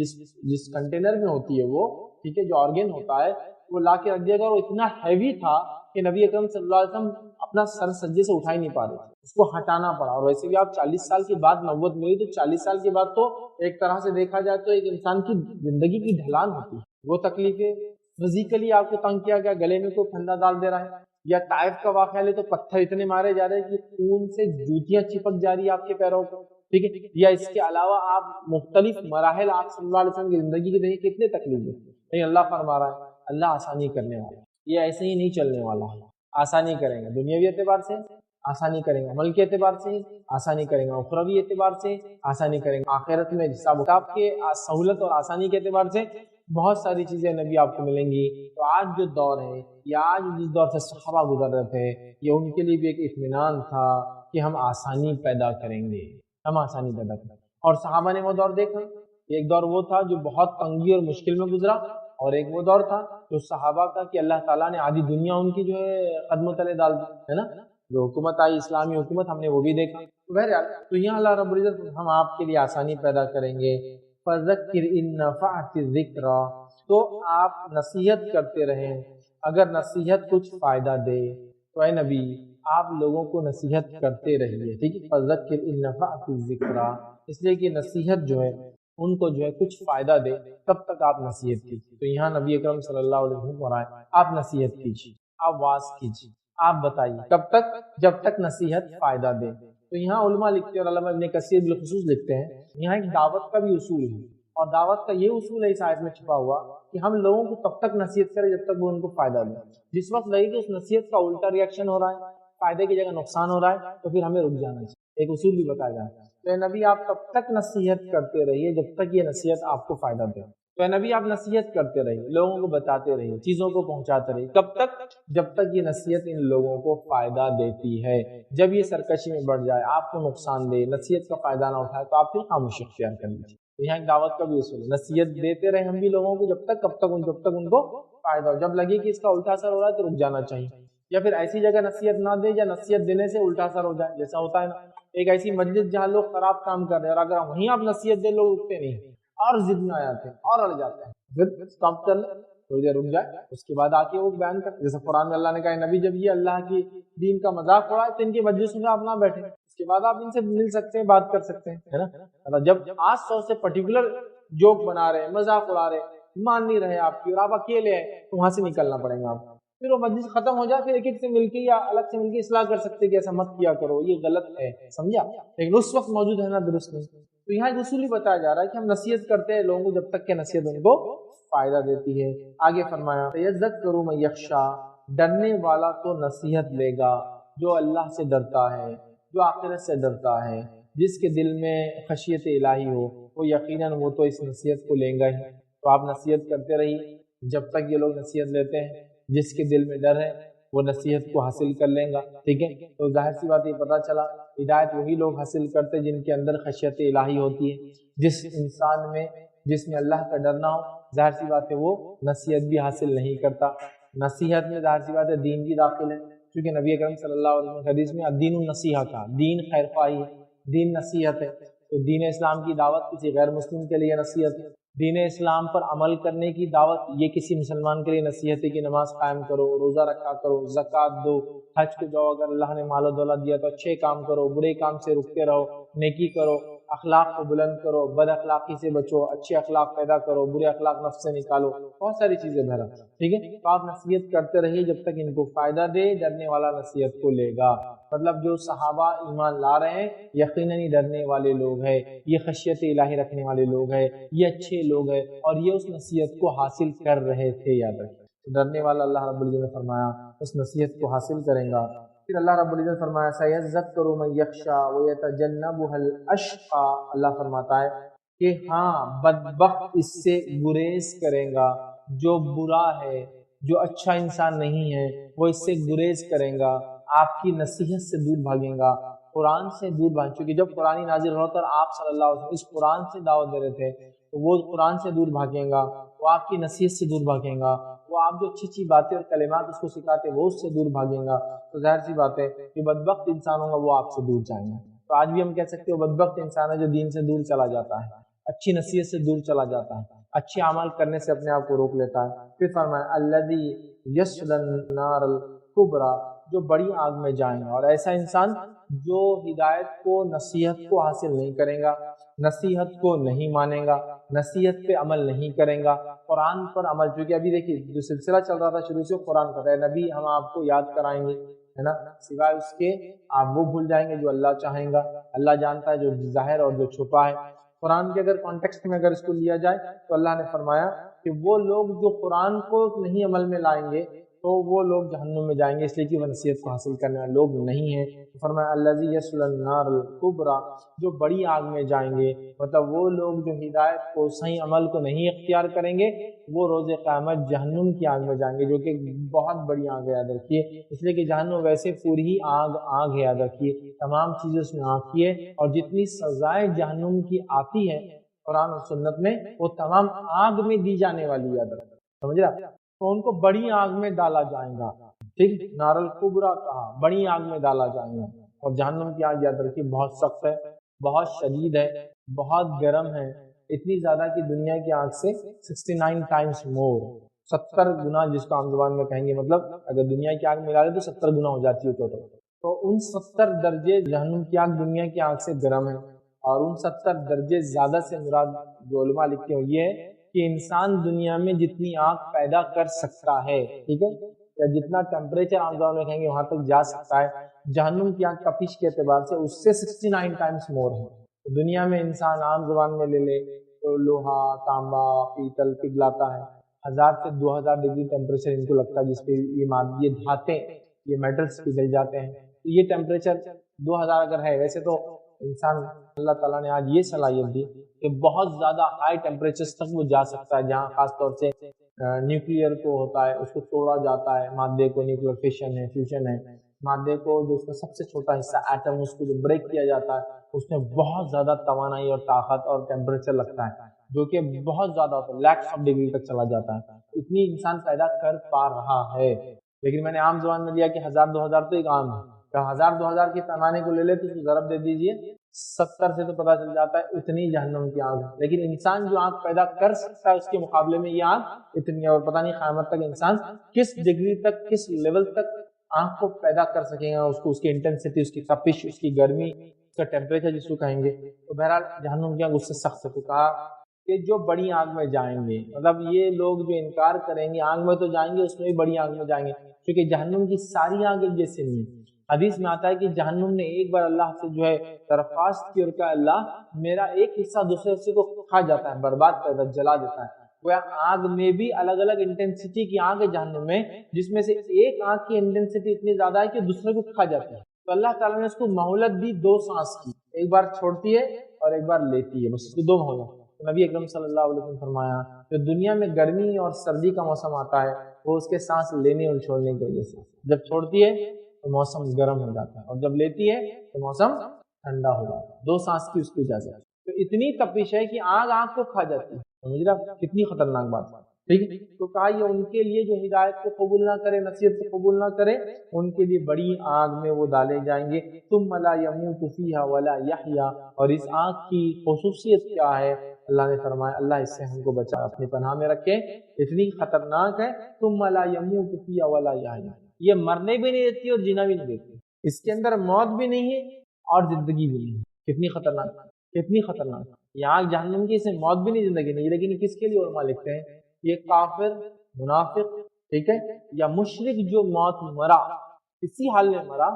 Speaker 1: جس کنٹینر میں ہوتی ہے وہ, ٹھیک ہے, جو آرگن ہوتا ہے وہ لا کے رکھ دیا گیا, اور اتنا ہیوی تھا کہ نبی اکرم صلی اللہ علیہ وسلم اپنا سر سجدے سے اٹھا ہی نہیں پا رہے, اس کو ہٹانا پڑا. اور ویسے بھی آپ 40 سال کے بعد نبوت ملی, تو 40 سال کے بعد تو ایک طرح سے دیکھا جائے تو ایک انسان کی زندگی کی ڈھلان ہوتی ہے. وہ تکلیفیں فزیکلی آپ کو تنگ کیا گیا, گلے میں کوئی پھندا ڈال دے رہا ہے, یا طائف کا واقعہ لے تو پتھر اتنے مارے جا رہے ہیں کہ خون سے جوتیاں چپک جا رہی ہیں آپ کے پیروں کو, ٹھیک ہے, یا اس کے علاوہ آپ مختلف مراحل آپ صلی اللہ علیہ وسلم کی زندگی کے دیکھیں کتنے تکلیفیں. لیکن اللہ فرما رہا ہے اللہ آسانی کرنے والا ہے, یہ ایسے ہی نہیں چلنے والا ہے. آسانی کریں گے دنیاوی اعتبار سے, آسانی کریں گے عمل کے اعتبار سے, آسانی کریں گے اخروی اعتبار سے, آسانی کریں گے آخرت میں حساب و کتاب کے سہولت اور آسانی کے اعتبار سے. بہت ساری چیزیں نبی آپ کو ملیں گی. تو آج جو دور ہے یا آج جس دور سے صحابہ گزر رہے تھے, یہ ان کے لیے بھی ایک اطمینان تھا کہ ہم آسانی پیدا کریں گے, ہم آسانی پیدا کریں گے. اور صحابہ نے وہ دور دیکھا, ایک دور وہ تھا جو بہت تنگی اور مشکل میں گزرا, اور ایک وہ دور تھا جو صحابہ کا کہ اللہ تعالیٰ نے آدھی دنیا ان کی جو ہے قدموں تلے ڈال دی, ہے نا. جو حکومت آئی اسلامی حکومت, ہم نے وہ بھی دیکھا. تو بہرحال تو یہاں اللہ رب العزت ہم آپ کے لیے آسانی پیدا کریں گے. فذکر ان نفعت الذکر, تو آپ نصیحت کرتے رہیں اگر نصیحت کچھ فائدہ دے. تو اے نبی آپ لوگوں کو نصیحت کرتے رہیے, ٹھیک ہے. فذکر ان نفعت الذکر, اس لیے کہ نصیحت جو ہے ان کو جو ہے کچھ فائدہ دے, تب تک آپ نصیحت کیجیے. تو یہاں نبی اکرم صلی اللہ علیہ وسلم فرمائے آپ نصیحت کیجیے, آپ واعظ کیجیے, آپ بتائیے. کب تک؟ جب تک نصیحت فائدہ دے. تو یہاں علماء لکھتے ہیں اور علامہ ابن کثیر بالخصوص لکھتے ہیں, یہاں ایک دعوت کا بھی اصول ہے, اور دعوت کا یہ اصول ہے اس آیت میں چھپا ہوا کہ ہم لوگوں کو تب تک نصیحت کریں جب تک وہ ان کو فائدہ دے. جس وقت لگے کہ اس نصیحت کا الٹا ریئیکشن ہو رہا ہے, فائدے کی جگہ نقصان ہو رہا ہے, تو پھر ہمیں رک جانا چاہیے. ایک اصول بھی بتایا جائے. تو نبی آپ تب تک نصیحت کرتے رہیے جب تک یہ نصیحت آپ کو فائدہ دے. تو نبی آپ نصیحت کرتے رہیے, لوگوں کو بتاتے رہیے, چیزوں کو پہنچاتے رہیے. کب تک؟ جب تک یہ نصیحت ان لوگوں کو فائدہ دیتی ہے. جب یہ سرکشی میں بڑھ جائے, آپ کو نقصان دے, نصیحت کا فائدہ نہ اٹھائے, تو آپ پھر خاموشی اختیار کر لیجیے. تو یہاں ایک دعوت کا بھی اصول ہے, نصیحت دیتے رہے ہم بھی لوگوں کو جب تک ان کو فائدہ ہو. جب لگے کہ اس کا الٹا اثر ہو رہا ہے تو رک جانا چاہیے, یا پھر ایسی جگہ نصیحت نہ دے یا نصیحت دینے سے الٹا اثر ہو جائے. جیسا ہوتا ہے نا, ایک ایسی مجلس جہاں لوگ خراب کام کر رہے ہیں, اور اگر وہیں آپ نصیحت دے, لوگ رکتے نہیں اور ضد میں آ جاتے ہیں اور اڑ جاتے ہیں. پھر اسٹاپ کر لیں, تھوڑی دیر رک جائے, اس کے بعد آ کے وہ بیان کر. جیسے قرآن میں اللہ نے کہا نبی جب یہ اللہ کی دین کا مذاق اڑائے تو ان کی مجلس میں آپ نہ بیٹھیں, اس کے بعد آپ ان سے مل سکتے ہیں, بات کر سکتے ہیں, ہے نا. جب 800 سے پرٹیکولر جوک بنا رہے ہیں, مذاق اڑا رہے ہیں, مان نہیں رہے آپ کی, اور آپ اکیلے ہیں, تو وہاں سے نکلنا پڑے گا آپ. پھر وہ مجلس ختم ہو جائے, پھر ایک ایک سے مل کے یا الگ سے مل کے اصلاح کر سکتے کہ ایسا مت کیا کرو, یہ غلط ہے, سمجھا. لیکن اس وقت موجود ہے نا درست نہیں. تو یہاں ایک اصول ہی بتایا جا رہا ہے کہ ہم نصیحت کرتے ہیں لوگوں کو جب تک کہ نصیحت ان کو فائدہ دیتی ہے. آگے فرمایا یذکر من یخشی, ڈرنے والا تو نصیحت لے گا جو اللہ سے ڈرتا ہے, جو آخرت سے ڈرتا ہے, جس کے دل میں خشیت الہی ہو, وہ یقیناً وہ تو اس نصیحت کو لیں گا ہی. تو آپ نصیحت کرتے رہیے جب تک یہ لوگ نصیحت لیتے ہیں. جس کے دل میں ڈر ہے وہ نصیحت کو حاصل کر لیں گا, ٹھیک ہے. تو ظاہر سی بات یہ پتہ چلا ہدایت وہی لوگ حاصل کرتے جن کے اندر خشیت الہی ہوتی ہے. جس انسان میں جس میں اللہ کا ڈر نہ ہو, ظاہر سی بات ہے وہ نصیحت بھی حاصل نہیں کرتا. نصیحت میں ظاہر سی بات ہے دین بھی داخل ہے, کیونکہ نبی اکرم صلی اللہ علیہ وسلم حدیث میں الدین النصیحہ کا, دین خیر خواہی ہے, دین نصیحت ہے. تو دین اسلام کی دعوت کسی غیر مسلم کے لیے نصیحت ہے. دین اسلام پر عمل کرنے کی دعوت یہ کسی مسلمان کے لیے نصیحت ہے کہ نماز قائم کرو, روزہ رکھا کرو, زکوٰۃ دو, حج کو جاؤ, اگر اللہ نے مال و دولت دیا تو اچھے کام کرو, برے کام سے رکتے رہو, نیکی کرو, اخلاق کو بلند کرو، بد اخلاقی سے بچو، اچھے اخلاق پیدا کرو، برے اخلاق نفس سے نکالو، بہت ساری چیزیں بہرحال، ٹھیک ہے۔ تو آپ نصیحت کرتے رہیے جب تک ان کو فائدہ دے، ڈرنے والا نصیحت کو لے گا۔ مطلب جو صحابہ ایمان لا رہے ہیں یقیناً ہی ڈرنے والے لوگ ہیں، یہ خشیت الہی رکھنے والے لوگ ہیں، یہ اچھے لوگ ہیں، اور یہ اس نصیحت کو حاصل کر رہے تھے، یاد رکھیں۔ ڈرنے والا اللہ رب العزت نے فرمایا اس نصیحت کو حاصل کرے گا۔ پھر اللہ رب العزت فرمایا سَيَذَّكَّرُ مَن يَخْشَىٰ وَيَتَجَنَّبُهَا الْأَشْقَىٰ، اللہ فرماتا ہے کہ ہاں بدبخت اس سے گریز کرے گا، جو برا ہے، جو اچھا انسان نہیں ہے، وہ اس سے گریز کرے گا، آپ کی نصیحت سے دور بھاگے گا، قرآن سے دور بھاگ، چونکہ جب قرآن نازل ہوتا اور آپ صلی اللہ علیہ وسلم اس قرآن سے دعوت دے رہے تھے تو وہ قرآن سے دور بھاگے گا، وہ آپ کی نصیحت سے دور بھاگے گا، وہ آپ جو اچھی اچھی باتیں اور کلمات اس کو سکھاتے وہ اس سے دور بھاگے گا، تو ظاہر سی بات ہے کہ بدبخت انسان ہوگا وہ آپ سے دور جائیں گا۔ تو آج بھی ہم کہہ سکتے ہیں وہ بدبخت انسان ہے جو دین سے دور چلا جاتا ہے، اچھی نصیحت سے دور چلا جاتا ہے، اچھے عمل کرنے سے اپنے آپ کو روک لیتا ہے۔ پھر فرمایا الذی یصلی النار الکبریٰ، جو بڑی آگ میں جائیں گا، اور ایسا انسان جو ہدایت کو، نصیحت کو حاصل نہیں کرے گا، نصیحت کو نہیں مانے گا، نصیحت پہ عمل نہیں کرے گا، قرآن پر عمل، چونکہ ابھی دیکھیے جو سلسلہ چل رہا تھا شروع سے قرآن کا ہے، نبی ہم آپ کو یاد کرائیں گے، ہے نا، سوائے اس کے آپ وہ بھول جائیں گے جو اللہ چاہیں گا، اللہ جانتا ہے جو ظاہر اور جو چھپا ہے۔ قرآن کے اگر کانٹیکسٹ میں اگر اس کو لیا جائے تو اللہ نے فرمایا کہ وہ لوگ جو قرآن کو نہیں عمل میں لائیں گے تو وہ لوگ جہنم میں جائیں گے، اس لیے کہ وہ نصیحت کو حاصل کرنے والے لوگ نہیں ہیں۔ فرمایا الذی یصلی النار الکبریٰ، جو بڑی آگ میں جائیں گے، مطلب وہ لوگ جو ہدایت کو، صحیح عمل کو نہیں اختیار کریں گے، وہ روز قیامت جہنم کی آگ میں جائیں گے، جو کہ بہت بڑی آگ ہے، یاد رکھیے، اس لیے کہ جہنم ویسے پوری ہی آگ ہے، یاد رکھیے، تمام چیزیں اس میں آگ کی ہے، اور جتنی سزائیں جہنم کی آتی ہے قرآن اور سنت میں وہ تمام آگ میں دی جانے والی، یاد رکھیں، سمجھ رہا، تو ان کو بڑی آگ میں ڈالا جائے گا، ٹھیک، نار الکبریٰ کہا، بڑی آگ میں ڈالا جائے گا، اور جہنم کی آگ یاد رکھیے بہت سخت ہے، بہت شدید ہے، بہت گرم ہے، اتنی زیادہ کہ دنیا کی آگ سے 69 ٹائمز مور، 70 گنا جس کو عام زبان میں کہیں گے، مطلب اگر دنیا کی آگ ملا لے تو 70 گنا ہو جاتی ہے ٹوٹل، تو ان 70 درجے جہنم کی آگ دنیا کی آگ سے گرم ہے، اور ان 70 درجے زیادہ سے مراد جو علماء لکھتے ہیں یہ ہے کہ انسان دنیا میں جتنی آگ پیدا کر سکتا ہے، ٹھیک ہے، یا جتنا ٹیمپریچر عام زبان میں کہیں گے وہاں تک جا سکتا ہے، جہنم کی آگ تپش کے اعتبار سے اس سے 69 ٹائمز مور ہے۔ دنیا میں انسان عام زبان میں لے لے تو لوہا، تانبا، پیتل پگھلاتا ہے، 1000 سے 2000 ڈگری ٹیمپریچر ان کو لگتا ہے، جس پہ یہ دھاتیں، یہ میٹلز پگھل جاتے ہیں، تو یہ ٹیمپریچر 2000 اگر ہے، ویسے تو انسان اللہ تعالیٰ نے آج یہ صلاحیت دی کہ بہت زیادہ ہائی ٹیمپریچرز تک وہ جا سکتا ہے، جہاں خاص طور سے نیوکلیئر کو ہوتا ہے، اس کو توڑا جاتا ہے، مادے کو، نیوکلیئر فیوژن ہے، مادے کو جو اس کا سب سے چھوٹا حصہ ایٹم، اس کو جو بریک کیا جاتا ہے، اس میں بہت زیادہ توانائی اور طاقت اور ٹیمپریچر لگتا ہے، جو کہ بہت زیادہ ہوتا ہے، لیکس آف ڈگری تک چلا جاتا ہے، اتنی انسان پیدا کر پا رہا ہے، لیکن میں نے عام زبان میں لیا کہ 1000-2000 تو ایک عام ہے، 1000-2000 کے پیمانے کو لے لے تو ضرب دے دیجئے 70 سے تو پتہ چل جاتا ہے اتنی جہنم کی آگ ہے، لیکن انسان جو آگ پیدا کر سکتا ہے اس کے مقابلے میں یہ آگ اتنی ہے، اور پتہ نہیں قیامت تک انسان کس ڈگری تک، کس لیول تک آگ کو پیدا کر سکے گا، اس کو، اس کی انٹینسٹی، اس کی تپش، اس کی گرمی، اس کا ٹیمپریچر جس کو کہیں گے، تو بہرحال جہنم کی آگ اس سے سخت ہے۔ تو کہا کہ جو بڑی آگ میں جائیں گے، مطلب یہ لوگ جو انکار کریں گے آگ میں تو جائیں گے، اس میں بھی بڑی آگ میں جائیں گے، کیونکہ جہنم کی ساری آگ ایک جیسے نہیں ہے۔ حدیث میں آتا ہے کہ جہنم نے ایک بار اللہ سے جو ہے درخواست کی اور کہا اللہ میرا ایک حصہ دوسرے حصے کو کھا جاتا ہے، برباد کر دیتا ہے، جلا دیتا ہے۔ وہ آگ میں بھی الگ الگ انٹینسٹی کی آگ ہے جہنم میں، جس میں سے ایک آگ کی انٹینسٹی اتنی زیادہ ہے کہ دوسرے کو کھا جاتی ہے، تو اللہ تعالیٰ نے اس کو مہلت دی 2 سانس کی، ایک بار چھوڑتی ہے اور ایک بار لیتی ہے، بس اس کو 2 مہلت۔ نبی اکرم صلی اللہ علیہ وسلم فرمایا جو دنیا میں گرمی اور سردی کا موسم آتا ہے وہ اس کے سانس لینے اور چھوڑنے کی وجہ سے، جب چھوڑتی ہے تو موسم گرم ہو جاتا ہے، اور جب لیتی ہے تو موسم ٹھنڈا ہو جاتا ہے، 2 سانس کی اس کی اجازت ہے، تو اتنی تپش ہے کہ آگ کو کھا جاتی ہے، سمجھ رہا کتنی خطرناک بات ہے، ٹھیک ہے۔ تو کہا یہ ان کے لیے جو ہدایت کو قبول نہ کرے، نصیحت کو قبول نہ کرے، ان کے لیے بڑی آگ میں وہ ڈالے جائیں گے، ثم لا يموت فيها ولا يحيا، اور اس آگ کی خصوصیت کیا ہے؟ اللہ نے فرمایا، اللہ اس سے ہم کو بچا، اپنی پناہ میں رکھے، اتنی خطرناک ہے، ثم لا يموت فيها ولا يحيا، یہ مرنے بھی نہیں دیتی اور جینا بھی نہیں دیتی، اس کے اندر موت بھی نہیں ہے اور زندگی بھی نہیں ہے، کتنی خطرناک کتنی خطرناک. یہ آگ جہنم کی، اسے موت بھی نہیں زندگی نہیں. لیکن کس کے لیے علماء لکھتے ہیں؟ یہ کافر، منافق، ٹھیک ہے، یا مشرک جو موت مرا، اسی حال میں مرا،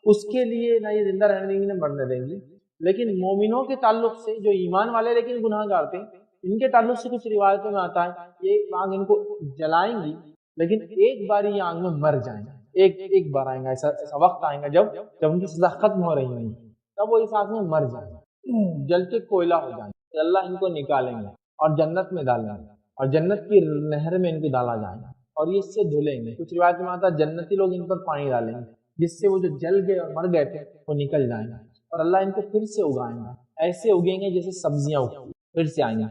Speaker 1: اس کے لیے نہ یہ زندہ رہنے دیں گی نہ مرنے دیں گی. لیکن مومنوں کے تعلق سے جو ایمان والے لیکن گناہ گار تھے، ان کے تعلق سے کچھ روایتوں میں آتا ہے یہ آگ ان کو جلائیں گی، لیکن ایک بار یہ آگ میں مر جائیں گے. ایک بار آئیں گا، ایسا وقت آئیں گا جب ان کی سزا ختم ہو رہی ہوگی، تب وہ اس آگ میں مر جائیں گے، جل کے کوئلہ ہو جائیں گے. اللہ ان کو نکالیں گے اور جنت میں ڈالیں گے، اور جنت کی نہر میں ان کو ڈالا جائے گا، اور یہ اس سے دھلیں گے. کچھ روایت میں آتا ہے جنتی لوگ ان پر پانی ڈالیں گے، جس سے وہ جو جل گئے اور مر گئے تھے وہ نکل جائیں گے، اور اللہ ان کو پھر سے اگائیں گے. ایسے اگیں گے جیسے سبزیاں اگتی، پھر سے آئیں گے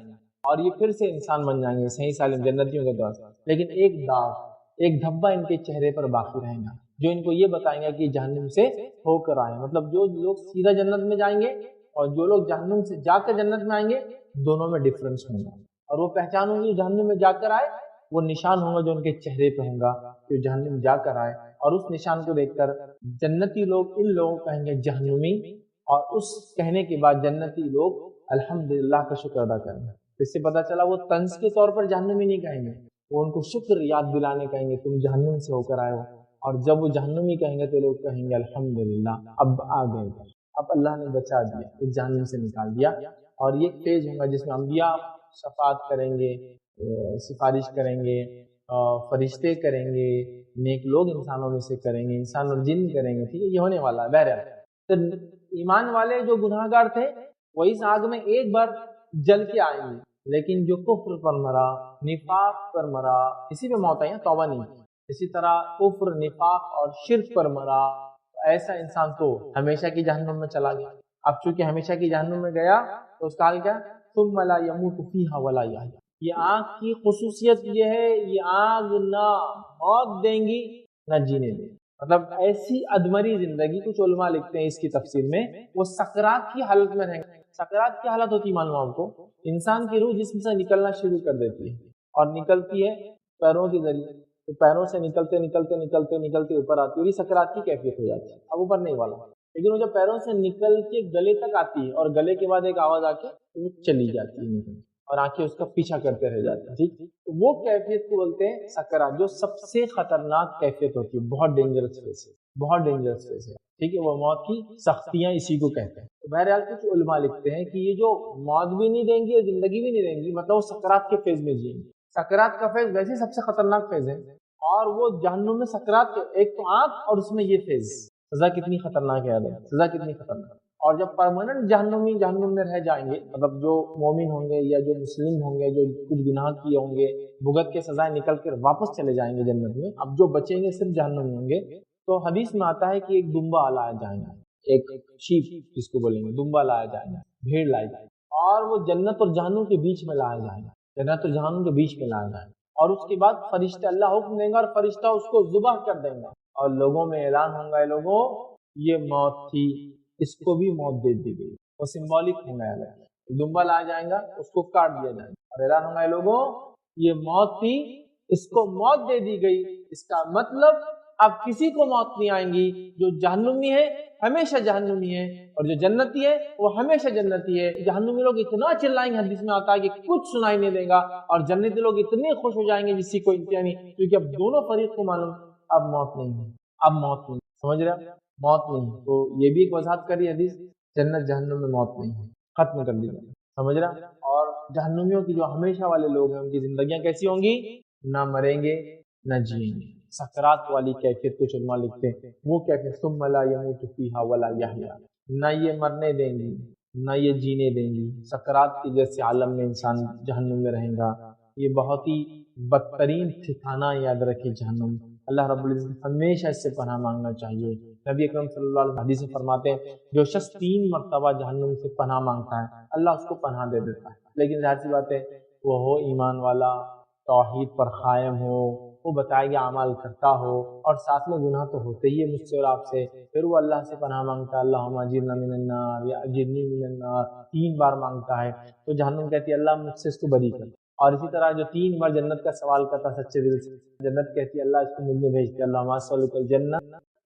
Speaker 1: اور یہ پھر سے انسان بن جائیں گے صحیح سالم جنتیوں کے طور سے. لیکن ایک داغ، ایک دھبا ان کے چہرے پر باقی رہے گا، جو ان کو یہ بتائیں گا کہ جہنم سے ہو کر آئے. مطلب جو لوگ سیدھا جنت میں جائیں گے اور جو لوگ جہنم سے جا کر جنت میں آئیں گے، دونوں میں ڈفرنس ہوگا. اور وہ پہچان ہوگی جو جہنم میں جا کر آئے، وہ نشان ہوگا جو ان کے چہرے پہ ہوگا کہ جہنم جا کر آئے. اور اس نشان کو دیکھ کر جنتی لوگ ان لوگوں کو کہیں گے جہنمی، اور اس کہنے کے بعد جنتی لوگ الحمدللہ کا شکر ادا کریں گے. اس سے پتہ چلا وہ طنز کے طور پر جہنمی نہیں کہیں گے، وہ ان کو شکر یاد دلانے کہیں گے تم جہنم سے ہو کر آئے ہو. اور جب وہ جہنمی کہیں گے تو لوگ کہیں گے الحمدللہ اب آ گئے، اب اللہ نے بچا دیا، اس جہنم سے نکال دیا. اور یہ فیز ہوگا جس میں انبیاء شفاعت کریں گے، سفارش کریں گے، فرشتے کریں گے، نیک لوگ انسانوں میں سے کریں گے، انسان اور جن کریں گے. ٹھیک ہے، یہ ہونے والا ہے. بہرحال تو ایمان والے جو گناہ گار تھے وہ اس آگ میں ایک بار جل کے آئیں گے، لیکن جو کفر پر مرا، نفاق پر مرا، اسی پہ موت آئی ہے، توبہ نہیں. اسی طرح کفر، نفاق اور شرک پر مرا، ایسا انسان تو ہمیشہ کی جہنم میں چلا گیا. اب چونکہ ہمیشہ کی جہنم میں گیا تو اس کا حال کیا؟ ثم لا يموت فيها ولا يحيى. یہ آگ کی خصوصیت یہ ہے، یہ آگ نہ موت دیں گی نہ جینے دیں گی. مطلب ایسی ادمری زندگی. کچھ علماء لکھتے ہیں اس کی تفسیر میں وہ سکرات کی حالت میں رہیں گے. سکرات کی حالت ہوتی ہے معلوم آپ کو، انسان کی روح جسم سے نکلنا شروع کر دیتی ہے اور نکلتی ہے پیروں کے ذریعے، تو پیروں سے نکلتے نکلتے نکلتے نکلتے اوپر آتی ہے، یہ سکرات کی کیفیت ہو جاتی ہے. اب اوپر نہیں والا، لیکن وہ جب پیروں سے نکل کے گلے تک آتی ہے اور گلے کے بعد ایک آواز آ کے وہ چلی جاتی ہے نکل، اور آنکھیں اس کا پیچھا کرتے رہ جاتی ہیں. ٹھیک، تو وہ کیفیت کو بولتے ہیں سکرات، جو سب سے خطرناک کیفیت ہوتی ہے، بہت ڈینجرس فیس ہے، بہت ڈینجرس فیس ہے. ٹھیک ہے، وہ موت کی سختیاں اسی کو کہتے ہیں. تو بہرحال کچھ علماء لکھتے ہیں کہ یہ جو موت بھی نہیں دیں گی اور زندگی بھی نہیں دیں گی، مطلب وہ سکرات کے فیز میں جئیں گے. سکرات کا فیز ویسے سب سے خطرناک فیز ہے، اور وہ جہنم میں سکرات کے ایک تو آنکھ اور اس میں یہ فیز، سزا کتنی خطرناک ہے، سزا کتنی خطرناک. اور جب پرماننٹ جہنم میں رہ جائیں گے، مطلب جو مومن ہوں گے یا جو مسلم ہوں گے، جو کچھ گناہ کیے ہوں گے، بھگت کے سزائیں نکل کر واپس چلے جائیں گے جنت میں. اب جو بچیں گے صرف جہنم میں ہوں گے. تو حدیث میں آتا ہے کہ ایک دمبا لایا جائے گا، ایک شیپ جس کو بولیں گے، دمبا لایا جائے گا، بھیڑ لائی جائے گا، اور وہ جنت اور جہنم کے بیچ میں لایا جائے گا، جنت اور جہنم کے بیچ میں لایا جائے گا. اور اس کے بعد فرشتے، اللہ حکم دیں گا اور فرشتہ اس کو ذبح کر دیں گا، اور لوگوں میں اعلان ہوگا اے لوگوں یہ موت تھی، اس کو بھی موت دے دی گئی. وہ سمبولک ہوگا، دمبا لایا جائے گا، اس کو کاٹ دیا جائے گا، اور اعلان ہوگا اے لوگوں یہ موت تھی، اس کو موت دے دی گئی. اس کا مطلب اب کسی کو موت نہیں آئیں گی. جو جہنمی ہے ہمیشہ جہنمی ہے، اور جو جنتی ہے وہ ہمیشہ جنتی ہے. جہنمی لوگ اتنا چلائیں گے، حدیث میں آتا ہے کہ کچھ سنائی نہیں دے گا، اور جنتی لوگ اتنے خوش ہو جائیں گے جس کی کوئی انتہا نہیں، کیونکہ اب دونوں فریق کو معلوم اب موت نہیں ہے، اب موت نہیں. سمجھ رہے، موت نہیں. تو یہ بھی ایک وضاحت کری حدیث، جنت جہنم میں موت نہیں ہے، ختم کر دی جائے. سمجھ رہا. اور جہنمیوں کی جو ہمیشہ والے لوگ ہیں ان کی زندگیاں کیسی ہوں گی؟ نہ مریں گے نہ جئیں گے. سکرات والی کیفیت کچھ علماء لکھتے ہیں وہ کیفیت ثم لا يموت فيها ولا يحيى. نہ یہ مرنے دیں گی نہ یہ جینے دیں گی. سکرات کی جیسے عالم میں انسان جہنم میں رہے گا. یہ بہت ہی بدترین ٹھکانہ، یاد رکھے جہنم. اللہ رب العزت ہمیشہ اس سے پناہ مانگنا چاہیے. نبی اکرم صلی اللہ علیہ وسلم حدیث میں فرماتے ہیں جو شخص 3 مرتبہ جہنم سے پناہ مانگتا ہے اللہ اس کو پناہ دے دیتا ہے. لیکن ظاہر سی بات ہے وہ ہو ایمان والا، توحید پر قائم ہو، وہ بتائے گا اعمال کرتا ہو، اور ساتھ میں گناہ تو ہوتے ہی ہے مجھ سے اور آپ سے. پھر وہ اللہ سے پناہ مانگتا ہے اللہم اجرنا من النار یا اجرنی من النار، 3 بار مانگتا ہے. تو جہنم کہتی ہے اللہ مجھ سے اس کو بری کر. اور اسی طرح جو 3 بار جنت کا سوال کرتا سچے دل سے، جنت کہتی ہے اللہ اس کو مجھ میں بھیج دے، اللہم اسألک الجنہ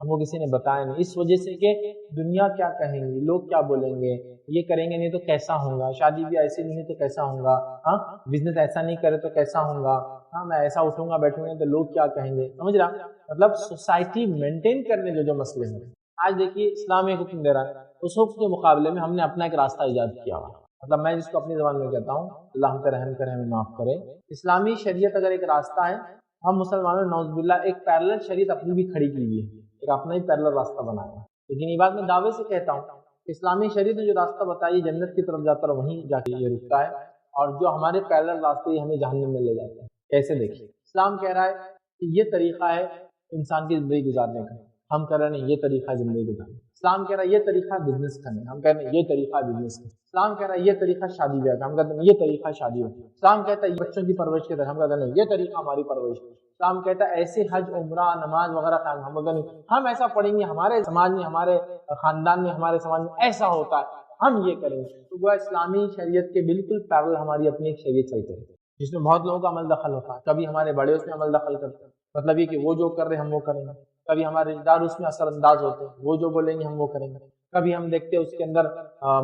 Speaker 1: ہم کو کسی نے بتایا نہیں، اس وجہ سے کہ دنیا کیا کہیں گی، لوگ کیا بولیں گے، یہ کریں گے نہیں تو کیسا ہوگا، شادی بھی ایسے نہیں ہے تو کیسا ہوگا، ہاں بزنس ایسا نہیں کرے تو کیسا ہوگا، ہاں میں ایسا اٹھوں گا بیٹھوں گا تو لوگ کیا کہیں گے، سمجھ رہا؟ مطلب سوسائٹی مینٹین کرنے جو مسئلے ہیں، آج دیکھیے اسلام ایک حکم دے رہا ہے، اس حکم کے مقابلے میں ہم نے اپنا ایک راستہ ایجاد کیا ہوا، مطلب میں جس کو اپنی زبان میں کہتا ہوں، اللہ ہم پہ رحم کرے ہمیں معاف کرے، اسلامی شریعت اگر ایک راستہ ہے، ہم مسلمانوں نے نعوذ باللہ ایک پیرلل شریعت اپنی بھی کھڑی کی ہوئی ہے، ایک اپنا ہی پیرلل راستہ بنایا، لیکن یہ بات میں دعوے سے کہتا ہوں، اسلامی شریعت نے جو راستہ بتائی جنت کی طرف جاتا ہے وہیں جا کے یہ رکتا ہے، اور جو ہمارے پیرلل راستے یہ ہمیں جہنم میں لے جاتے ہیں۔ کیسے دیکھیے، اسلام کہہ رہا ہے کہ یہ طریقہ ہے انسان کی زندگی گزارنے کا، ہم کہہ رہے ہیں یہ طریقہ ہے زندگی گزارنے کا، اسلام کہہ رہا ہے یہ طریقہ بزنس کرنے کا، ہم کہہ رہے ہیں یہ طریقہ بزنس کا، اسلام کہہ رہا ہے یہ طریقہ شادی بیاہ کا، ہم کہتے ہیں یہ طریقہ شادی کا، اسلام کہتا ہے بچوں کی پرورش کے طرح، ہم کہتے ہیں یہ طریقہ ہماری پرورش کا، اسلام کہتا ہے ایسے حج عمرہ نماز وغیرہ قائم، ہم کہتے ہیں ہم ایسا پڑھیں گے، ہمارے سماج میں ہمارے خاندان میں ہمارے سماج میں ایسا ہوتا ہے، ہم یہ کریں گے، تو وہ اسلامی شریعت کے بالکل پیرلل ہماری اپنی ایک شریعت چلتی ہے جس میں بہت لوگوں کا عمل دخل ہوتا ہے، کبھی ہمارے بڑے اس میں عمل دخل کرتے ہیں، مطلب یہ کہ وہ جو کر رہے ہیں ہم وہ کریں گے، کبھی ہمارے رشتہ دار اس میں اثر انداز ہوتے ہیں، وہ جو بولیں گے ہم وہ کریں گے، کبھی ہم دیکھتے ہیں اس کے اندر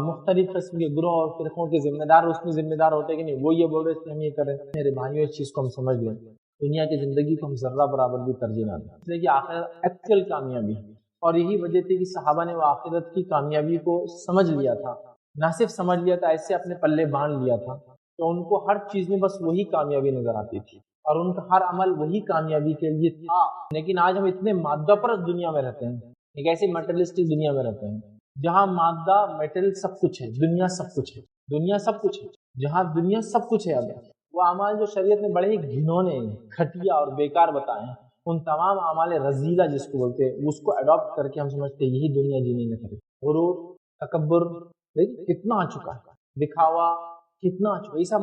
Speaker 1: مختلف قسم کے گروہ اور فرقوں کے ذمہ دار اس میں ذمہ دار ہوتے ہیں کہ نہیں وہ یہ بول رہے تھے ہم یہ کریں۔ میرے بھائیوں اس چیز کو ہم سمجھ لیں، دنیا کی زندگی کو ہم ذرہ برابر بھی ترجیح نہ دیں، اس لیے کہ آخرت ایکچوئل کامیابی ہے، اور یہی وجہ تھی کہ صحابہ نے وہ آخرت کی کامیابی کو سمجھ لیا تھا، نہ صرف سمجھ لیا تھا، ایسے اپنے پلے باندھ لیا تھا تو ان کو ہر چیز میں بس وہی کامیابی نظر آتی تھی، اور ان کا ہر عمل وہی کامیابی کے لیے تھا۔ لیکن آج ہم اتنے مادہ پرست دنیا میں رہتے ہیں، ایک ایسی میٹرلسٹک دنیا میں رہتے ہیں جہاں مادہ میٹل سب کچھ ہے، دنیا سب کچھ ہے، دنیا سب کچھ ہے، جہاں دنیا سب کچھ ہے، وہ اعمال جو شریعت نے بڑے ہی گھنونے گھٹیا اور بیکار بتائے ہیں، ان تمام اعمال رذیلہ جس کو بولتے ہیں اس کو اڈاپٹ کر کے ہم سمجھتے ہیں یہی دنیا جینے میں طریقہ، غرور، تکبر، کتنا آ چکا ہے، دکھاوا کتنا آ چکا ہے، یہ سب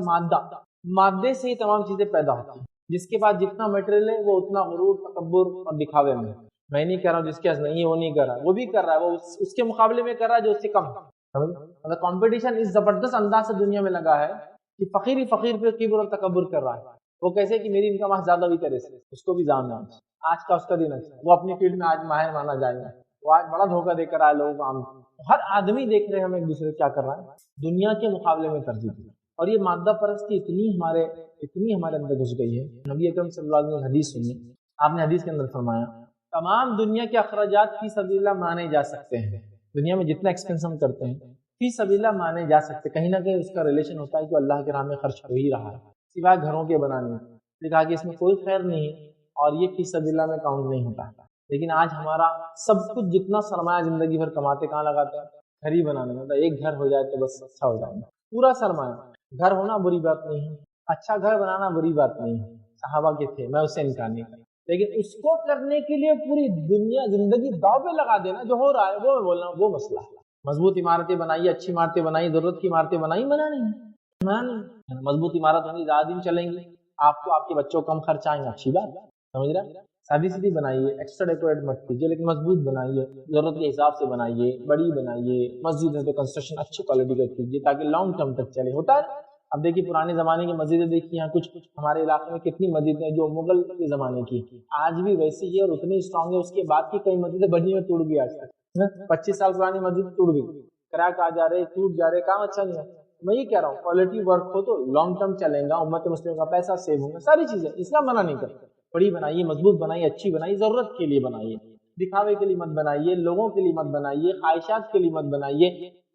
Speaker 1: مادے سے ہی تمام چیزیں پیدا ہوتی ہیں، جس کے بعد جتنا میٹریل ہے وہ اتنا غرور، تکبر اور دکھاوے میں نہیں کہہ رہا ہوں جس کے پاس نہیں ہے وہ نہیں کر رہا ہے، وہ بھی کر رہا ہے، وہ اس کے مقابلے میں کر رہا ہے جو اس سے کم ہے، مطلب کمپٹیشن اس زبردست انداز سے دنیا میں لگا ہے کہ فقیر ہی فقیر پہ کبر اور تکبر کر رہا ہے، وہ کیسے کہ میری انکم آج زیادہ بھی کرے سے اس کو بھی جاننا، آج کا اس کا دن ہے، وہ اپنی فیلڈ میں آج ماہر مانا جائے گا، وہ آج بڑا دھوکہ دے کر آئے لوگوں کو، عام ہر آدمی دیکھ رہے ہیں ہم ایک دوسرے کیا کر رہا ہے، دنیا کے مقابلے میں ترجیح دی، اور یہ مادہ پرستی اتنی ہمارے اندر گھس گئی ہے۔ نبی اکرم صلی اللہ علیہ وسلم نے حدیث سنی، آپ نے حدیث کے اندر فرمایا تمام دنیا کے اخراجات فی سبیل اللہ مانے جا سکتے ہیں، دنیا میں جتنا ایکسپینس ہم کرتے ہیں فی سبیل اللہ مانے جا سکتے، کہیں نہ کہیں اس کا ریلیشن ہوتا ہے کہ اللہ کے راہ میں خرچ ہو ہی رہا ہے، سوائے گھروں کے بنانے میں، لکھا کہ اس میں کوئی خیر نہیں ہے اور یہ فی سبیل اللہ میں کاؤنٹ نہیں ہوتا، لیکن آج ہمارا سب کچھ جتنا سرمایہ زندگی بھر کماتے کہاں لگاتے ہیں؟ گھر ہی بنانے میں، ایک گھر ہو جائے تو بس اچھا ہو جائے گا، پورا سرمایہ، گھر ہونا بری بات نہیں ہے، اچھا گھر بنانا بری بات نہیں ہے، صحابہ کے تھے، میں اس سے انکار نہیں کرتا، لیکن اس کو کرنے کے لیے پوری دنیا زندگی داؤ پہ لگا دینا جو ہو رہا ہے وہ میں بول رہا ہوں وہ مسئلہ ہے۔ مضبوط عمارتیں بنائیے، اچھی عمارتیں بنائیے، ضرورت کی عمارتیں بنائیے، منع نہیں، مضبوط عمارت ہوگی زیادہ دن چلیں گی، آپ کو آپ کے بچوں کو کم خرچ آئیں گے، اچھی بات سمجھ رہے ہیں، سادی سیدھی بنائیے، ایکسٹرا ڈیکوریٹ مت کیجیے، لیکن مضبوط بنائیے، ضرورت کے حساب سے بنائیے، بڑی بنائیے، مسجد ہے تو کنسٹرکشن اچھی کوالٹی کا کیجیے تاکہ لانگ ٹرم تک چلے، ہوتا ہے۔ اب دیکھیے پرانے زمانے کی مسجدیں دیکھیے، یہاں کچھ ہمارے علاقے میں کتنی مسجدیں جو مغل کے زمانے کی آج بھی ویسی ہی ہے اور اتنی اسٹرانگ ہے، اس کے بعد کی کئی مسجدیں بڑی میں ٹوٹ گئی، آج تک 25 سال پرانی مسجد ٹوٹ گئی، کریک آ جا رہے، ٹوٹ جا رہے، کام اچھا نہیں ہے۔ میں یہ کہہ رہا ہوں کوالٹی ورک ہو تو لانگ ٹرم چلے گا، امت مسلم کا پیسہ سیو ہوگا، ساری چیزیں اسلام منع نہیں کرتا، بڑی بنائیے، مضبوط بنائیے، اچھی بنائیے، ضرورت کے لیے بنائیے، دکھاوے کے لیے مت بنائیے، لوگوں کے لیے مت بنائیے، خواہشات کے لیے مت بنائیے،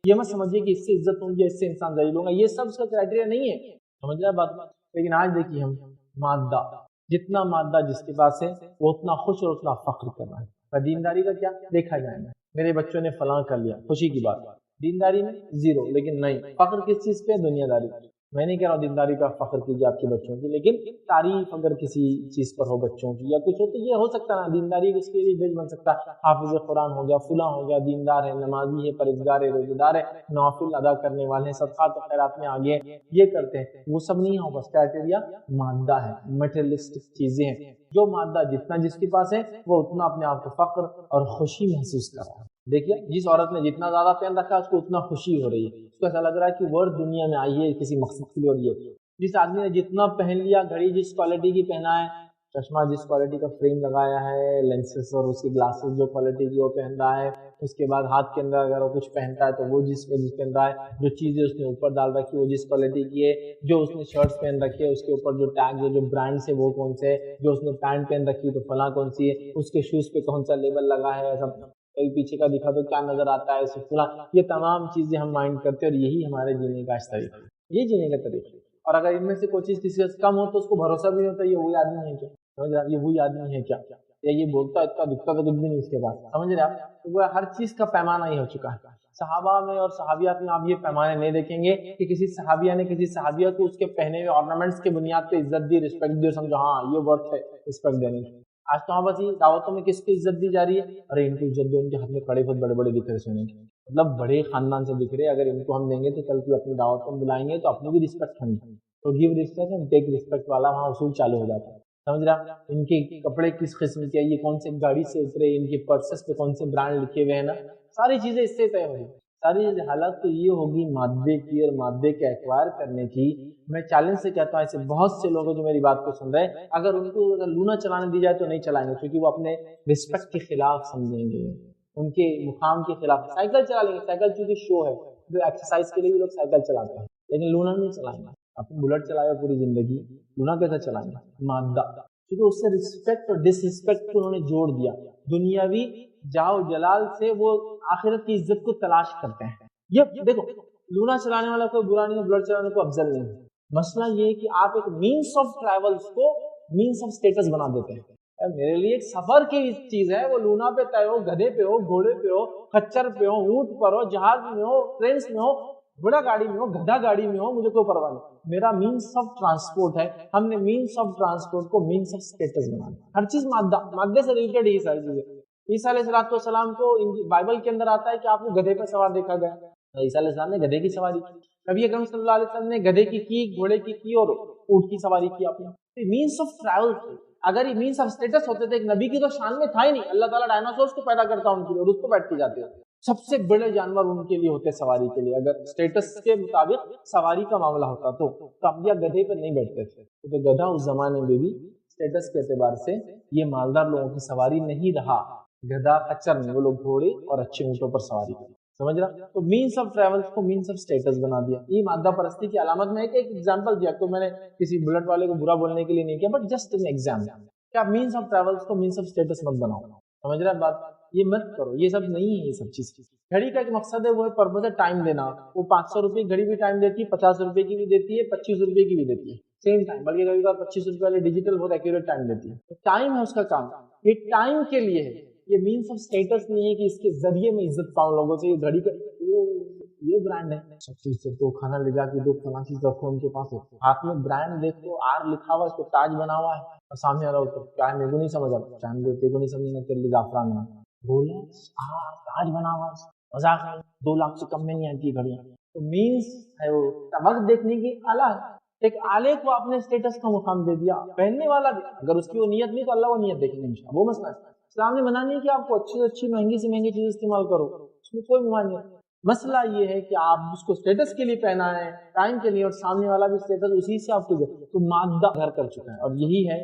Speaker 1: یہ مت سمجھیے کہ اس سے عزت ہوگی، اس سے انسان ذلیل ہوگا، یہ سب اس کا کرائٹیریا نہیں ہے، سمجھ رہے بات۔ لیکن آج دیکھیے ہم مادہ، جتنا مادہ جس کے پاس ہے وہ اتنا خوش اور اتنا فخر کر رہا ہے، دینداری کا کیا دیکھا جائے گا، میرے بچوں نے فلاں کر لیا، خوشی کی بات، دینداری میں زیرو، لیکن نہیں، فخر کس چیز پہ؟ دنیا داری۔ میں نہیں کہہ رہا ہوں دینداری کا فخر کیجیے آپ کے بچوں کی، لیکن تعریف اگر کسی چیز پر ہو بچوں کی یا کچھ ہو تو یہ ہو سکتا ہے نا، دینداری اس کے لیے بیج بن سکتا ہے، حافظ قرآن ہو گیا، فلاں ہو گیا، دیندار ہے، نمازی ہے، پرہیزگار ہے، روزہ دار ہے، نوافل ادا کرنے والے ہیں، صدقات و خیرات میں آگے ہیں، یہ کرتے ہیں، وہ سب نہیں ہو، بس کرائٹیریا مادہ ہے، میٹریلسٹک چیزیں ہیں، جو مادہ جتنا جس کے پاس ہے وہ اتنا اپنے آپ کو فخر اور خوشی محسوس کر رہا ہے۔ دیکھیے جس عورت نے جتنا زیادہ پہن رکھا ہے اس کو اتنا خوشی ہو رہی ہے، اس کو ایسا لگ رہا ہے کہ ورڈ دنیا میں آئی ہے کسی مقصد کے لیے، اور یہ جس آدمی نے جتنا پہن لیا، گھڑی جس کوالٹی کی پہنا ہے، چشمہ جس کوالٹی کا فریم لگایا ہے، لینسز اور اس کی گلاسز جو کوالٹی کی وہ پہن رہا ہے، اس کے بعد ہاتھ کے اندر اگر وہ کچھ پہنتا ہے تو وہ جس پہن رہا ہے، جو چیزیں اس نے اوپر ڈال رکھی ہے وہ جس کوالٹی کی ہے، جو اس نے شرٹس پہن رکھی ہے اس کے اوپر جو ٹیگ ہے، جو برانڈ سے وہ کون سے ہے، جو اس نے پینٹ پہن رکھی ہے تو فلاں کون سی ہے، اس کے شوز پہ کون سا لیبل لگا ہے، سب کہیں پیچھے کا دکھا تو کیا نظر آتا ہے اسے فلاں، یہ تمام چیزیں ہم مائنڈ کرتے ہیں اور یہی ہمارے جینے کا طریقہ ہے، یہ جینے کا طریقہ. اور اگر ان میں سے کوئی چیز کسی سے کم ہو تو اس کو بھروسہ بھی نہیں ہوتا یہ وہی آدمی ہے کیا، سمجھ رہے آپ، یہ وہی آدمی ہے کیا، یا یہ بولتا اتنا دکھتا تو کچھ بھی نہیں اس کے پاس، سمجھ رہے آپ. تو وہ ہر چیز کا پیمانہ ہی ہو چکا ہے. صحابہ میں اور صحابیات میں آپ یہ پیمانے نہیں دیکھیں گے کہ کسی صحابیہ نے کسی صحابیہ کو اس کے پہنے ہوئے آرنامنٹس کی بنیاد پہ عزت دی، رسپیکٹ دی اور سمجھا ہاں یہ ورتھ ہے رسپیکٹ دینے کی. آج تو بس یہ دعوتوں میں کس کی عزت دی جا رہی ہے، ارے ان کی عزت دو، ان کے ہاتھ میں کڑے بہت بڑے بڑے دکھ رہے سونے کے، مطلب بڑے خاندان سے دکھ رہے، اگر ان کو ہم دیں گے تو کل کو اپنی دعوتوں میں بلائیں گے تو اپنی بھی رسپیکٹ ہونی، تو give respect and take respect والا وہاں اصول چالو ہو جاتا ہے. سمجھ رہا، ان کے کپڑے کس قسم کے، یہ کون سے گاڑی سے اترے، ان کے پرسز پہ کون سے برانڈ لکھے ہوئے ہیں نا، ساری چیزیں اس سے طے ہوئی. ساری چیزیں حالت تو یہ ہوگی مادے کی اور مادے کے ایکوائر کرنے کی. میں چیلنج سے کہتا ہوں ایسے بہت سے لوگ جو میری بات کو سن رہے ہیں، اگر ان کو اگر لونا چلانے دی جائے تو نہیں چلائیں گے، کیونکہ وہ اپنے رسپیکٹ کے خلاف سمجھیں گے، ان کے مقام کے خلاف. سائیکل چلا لیں گے، سائیکل چونکہ شو ہے، جو ایکسرسائز کے لیے بھی لوگ سائیکل چلاتے ہیں، لیکن لونا نہیں چلائیں گے. اپنی بلٹ چلائے پوری زندگی، لونا کیسے چلائیں گے؟ مادہ، کیونکہ اس سے رسپیکٹ اور ڈس رسپیکٹ کو انہوں نے جوڑ دیا. دنیاوی جاؤ جلال سے وہ آخرت کی عزت کو تلاش کرتے ہیں. یہ دیکھو، لونا چلانے والا کوئی برا نہیں ہے، بلٹ چلانے کو افضل نہیں ہے. مسئلہ یہ ہے کہ آپ ایک مینس آف ٹریولز کو مینس آف اسٹیٹس بنا دیتے ہیں. میرے لیے ایک سفر کی چیز ہے، وہ لونا پہ طے ہو، گدھے پہ ہو، گھوڑے پہ ہو، خچر پہ ہو، اونٹ پر ہو، جہاز میں ہو، ٹرینس میں ہو، گھوڑا گاڑی میں ہو، گدھا گاڑی میں ہو، مجھے کوئی پرواہ نہیں. میرا مینس آف ٹرانسپورٹ ہے. ہم نے مینس آف ٹرانسپورٹ کو مینس آف اسٹیٹس بنانا. ہر چیز مادہ، مادے سے ریلیٹڈ ہی ساری چیزیں. عیسیٰ علیہ السلام کو بائبل کے اندر آتا ہے کہ آپ کو گدھے پہ سوار دیکھا گیا، عیسیٰ علیہ السلام نے گدھے کی سواری کی. نبی اکرم صلی اللہ علیہ وسلم نے گدھے کی، گھوڑے کی اور اونٹ کی سواری کی. آپ نے مینس آف ٹریول تھے. اگر یہ مینس آف اسٹیٹس ہوتے تھے، ایک نبی کی تو شان میں تھا ہی نہیں. اللہ تعالیٰ ڈائناسورس کو پیدا کرتا ان کے لیے اور اس کو بیٹھ کے جاتے ہوتے. سب سے بڑے جانور ان کے لیے ہوتے سواری کے لیے. اگر اسٹیٹس کے مطابق سواری کا معاملہ ہوتا تو اب یا گدھے پر نہیں بیٹھتے تھے. تو گدھا اس زمانے میں بھی اسٹیٹس کے اعتبار سے یہ مالدار لوگوں کی سواری نہیں رہا. گدھا خچر نہیں، وہ لوگ گھوڑے اور اچھے اونٹوں پر سواری کرتے. سمجھ رہا؟ تو مینس آف ٹریول کو مینس آف اسٹیٹس بنا دیا. یہ مادہ پرستی کی علامت میں ایک ایگزامپل دیا. تو میں نے کسی بلٹ والے کو برا بولنے کے لیے نہیں کیا، بٹ جسٹ این ایگزامپل کہ آپ مینس آف ٹریول کو مینس آف اسٹیٹس مت بناؤ. سمجھ رہے ہیں بات؟ یہ مت کرو، یہ سب نہیں ہے. یہ سب چیز گھڑی کا ایک مقصد ہے، وہ پرپز ہے ٹائم دینا. وہ 500 روپے گھڑی بھی ٹائم دیتی ہے، 50 روپے کی بھی دیتی ہے، 25 روپے کی بھی دیتی ہے، سیم ٹائم. بلکہ کبھی کبھار 25 روپے والے ڈیجیٹل بہت ایکوریٹ ٹائم دیتی ہے. ٹائم ہے اس کا کام، یہ ٹائم کے لیے ہے. یہ مینس آف اسٹیٹس نہیں ہے کہ اس کے ذریعے میں عزت پاؤں لوگوں سے. یہ گھڑی کا یہ برانڈ ہے، سب چیز سے تو کھانا لے جا کے دو، فلاں چیز رکھو ان کے پاس، ہاتھ میں برانڈ دیکھو، آر لکھا ہوا، اس کو تاج بنا ہوا ہے، اور سامنے والا تو کیا ہے، میرے کو نہیں سمجھ آتا، چاند دیتے کو نہیں سمجھنا، تیرے لیے زعفران ہے، بولے تاج بنا ہوا ہے، مذاق ہے. 2 لاکھ سے کم میں نہیں آتی گھڑیاں. تو مینس ہے وہ وقت دیکھنے کی آلہ ہے. ایک آلے کو اپنے اسٹیٹس کا مقام دے دیا. پہننے والا بھی اگر اس کی وہ نیت نہیں تو اللہ وہ نیت دیکھیں گے انشاءاللہ. وہ مسئلہ ہے. اسلام نے منع نہیں کہ آپ کو اچھی سے اچھی مہنگی سے مہنگی چیز استعمال کرو، اس میں کوئی منع نہیں. مسئلہ یہ ہے کہ آپ اس کو اسٹیٹس کے لیے پہنا ہے، ٹائم کے لیے، اور سامنے والا بھی اسٹیٹس اسی سے آپ کو دے تو مادہ گھر کر چکا ہے. اور یہی ہے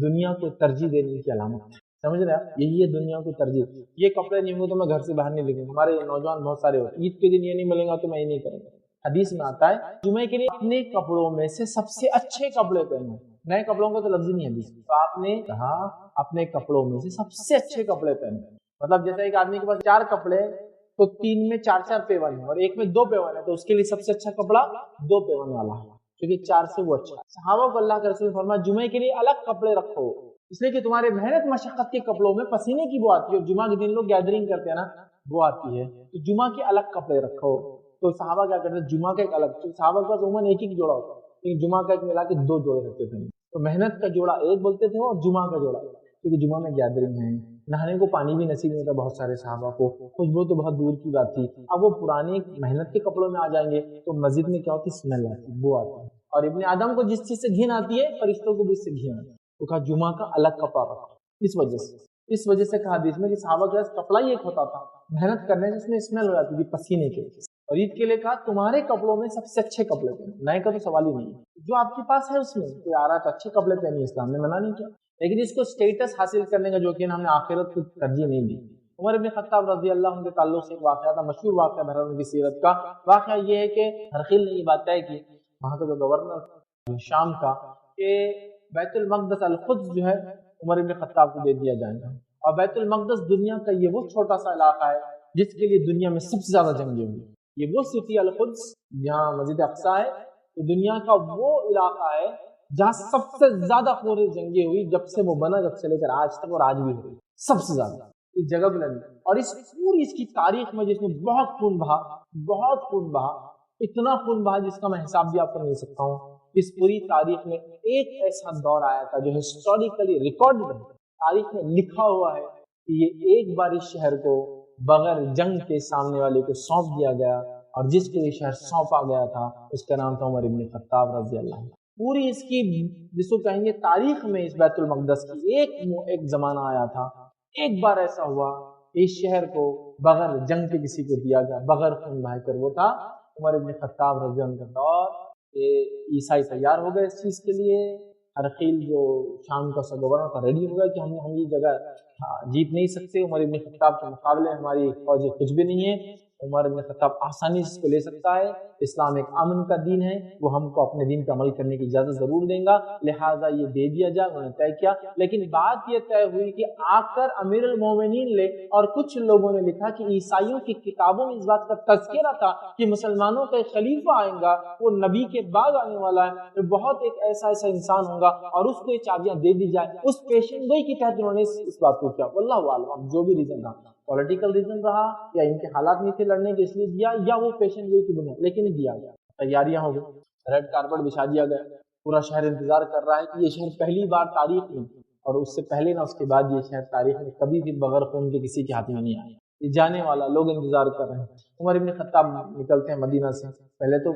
Speaker 1: دنیا کو ترجیح دینے کی علامت. سمجھ رہے آپ؟ یہی ہے دنیا کو ترجیح. یہ کپڑے نہیں ہوں تو میں گھر سے باہر نہیں نکلوں. ہمارے نوجوان بہت سارے ہوتے ہیں، عید کے دن یہ نہیں ملیں گا تو میں یہ نہیں کروں گا. حدیث میں آتا ہے جمعے کے لیے اپنے کپڑوں میں سے سب سے اچھے کپڑے پہنو. نئے کپڑوں کا تو لفظ ہی نہیں حدیث. تو آپ نے کہا اپنے کپڑوں میں سے سب سے اچھے کپڑے پہنو. مطلب جیسے ایک آدمی کے پاس 4 کپڑے تو 3 میں 4 پیون ہے اور ایک میں 2 پیون ہے، تو اس کے لیے سب سے اچھا کپڑا 2 پیون والا ہے، کیونکہ 4 سے وہ اچھا ہے. صحابہ کو اللہ کے رسول نے فرمایا جمعے کے لیے الگ کپڑے رکھو، اس لیے کہ تمہارے محنت مشقت کے کپڑوں میں پسینے کی بو آتی ہے، اور جمعہ کے دن لوگ گیدرنگ کرتے ہیں نا، وہ آتی ہے. تو جمعہ کے الگ کپڑے رکھو. تو صحابہ کیا کرتے ہیں، جمعہ کا ایک الگ، صحابہ کے پاس عموماً ایک ہی جوڑا ہوتا ہے، لیکن جمعہ کا ایک ملا کے 2 جوڑے رکھتے تھے. تو محنت کا جوڑا ایک بولتے تھے اور جمعہ کا جوڑا، کیونکہ جمعہ میں گیدرنگ ہے، نہانے کو پانی بھی نصیب نہیں تھا بہت سارے صحابہ کو، خوشبو تو بہت دور کی بات تھی. اب وہ پرانے محنت کے کپڑوں میں آ جائیں گے تو مسجد میں کیا ہوتی، اسمیل آتی، بو آتی ہے. اور ابن آدم کو جس چیز سے گھن آتی ہے فرشتوں کو بھی اس سے گھن آتی ہے. تو کہا جمعہ کا الگ کپڑا رکھو. اس وجہ سے کہا حدیث میں کہ صحابہ کے پاس کپڑا ہی ایک ہوتا تھا، محنت کرنے سے اس میں اسمیل ہو جاتی تھی پسینے کے. اور عید کے لیے کہا تمہارے کپڑوں میں سب سے اچھے کپڑے پہنو، نئے کا تو سوال ہی نہیں ہے، جو آپ کے پاس ہے اس میں کوئی آ رہا تو اچھے کپڑے پہنیے، اسلام نے منع نہیں کیا، لیکن اس کو اسٹیٹس حاصل کرنے کا جو کہ ہم نے آخرت کو ترجیح نہیں دی۔ عمر بن خطاب رضی اللہ عنہ کے تعلق سے ایک واقعہ تھا، مشہور واقعہ بہرحال ان کی سیرت کا۔ واقعہ یہ ہے کہ ہرقل نے یہ بات طے کی، وہاں کا جو گورنر شام کا، کہ بیت المقدس القدس جو ہے عمر بن خطاب کو دے دیا جائے گا، اور بیت المقدس دنیا کا یہ وہ چھوٹا سا علاقہ ہے جس کے لیے دنیا میں سب سے زیادہ جنگیں ہوئی، یہ وہ سٹی القدس جہاں مسجد اقصی ہے، تو دنیا کا وہ علاقہ ہے جہاں سب سے زیادہ خونیں جنگیں ہوئی، جب سے وہ بنا، جب سے لے کر آج تک، اور آج بھی ہوئی سب سے زیادہ اس جگہ بلند۔ اور اس پوری اس کی تاریخ میں جس میں بہت خون بہا، بہت خون بہا، اتنا خون بہا جس کا میں حساب بھی آپ کو نہیں سکتا ہوں۔ اس پوری تاریخ میں ایک ایسا دور آیا تھا جو ہسٹوریکلی ریکارڈ ہے، تاریخ میں لکھا ہوا ہے کہ یہ ایک بار اس شہر کو بغیر جنگ کے سامنے والے کو سونپ دیا گیا، اور جس کو یہ شہر سونپا گیا تھا اس کا نام تھا عمر بن خطاب رضی اللہ عنہ۔ پوری اس کی جس کو کہیں گے تاریخ میں اس بیت المقدس کی ایک زمانہ آیا تھا، ایک بار ایسا ہوا اس شہر کو بغیر جنگ کے کسی کو دیا گیا، بغیر خون بہا کر، وہ تھا عمر بن خطاب رضی اللہ عنہ کا دور۔ عیسائی تیار ہو گئے اس چیز کے لیے، ہرقیل جو شام کا گورنر تھا ریڈی ہو گیا کہ ہم یہ جگہ جیت نہیں سکتے، عمر بن خطاب کے مقابلے ہماری فوج کچھ بھی نہیں ہے، عمر بن خطاب آسانی سے اس کو لے سکتا ہے، اسلام ایک امن کا دین ہے، وہ ہم کو اپنے دین کا عمل کرنے کی اجازت ضرور دیں گا، لہٰذا یہ دے دیا جائے، انہوں نے طے کیا۔ لیکن بات یہ طے ہوئی کہ آ کر امیر المومنین لے، اور کچھ لوگوں نے لکھا کہ عیسائیوں کی کتابوں میں اس بات کا تذکرہ تھا کہ مسلمانوں کا ایک خلیفہ آئے گا، وہ نبی کے بعد آنے والا ہے، بہت ایک ایسا انسان ہوگا، اور اس کو یہ چابیاں دے دی جائے، اس پیشن گوئی کے تحت انہوں نے اس بات کو کیا۔ واللہ عالم جو بھی ریزن رہا، پولیٹیکل ریزن رہا یا ان کے حالات نہیں تھے لڑنے کے اس لیے دیا، یا وہ پیشن گوئی کی بنیاد، لیکن دیا گیا، تیاریاں ہو گئی، ریڈ کارپٹ بچھا دیا گیا، پورا شہر انتظار کر رہا ہے کہ یہ شہر پہلی بار تاریخ میں، اور اس سے پہلے نہ اس کے بعد، یہ شہر تاریخ میں کبھی بھی بغیر خون کے کسی کے ہاتھ میں نہیں آیا، یہ جانے والا، لوگ انتظار کر رہے ہیں۔ عمر بن خطاب نکلتے ہیں مدینہ سے، پہلے تو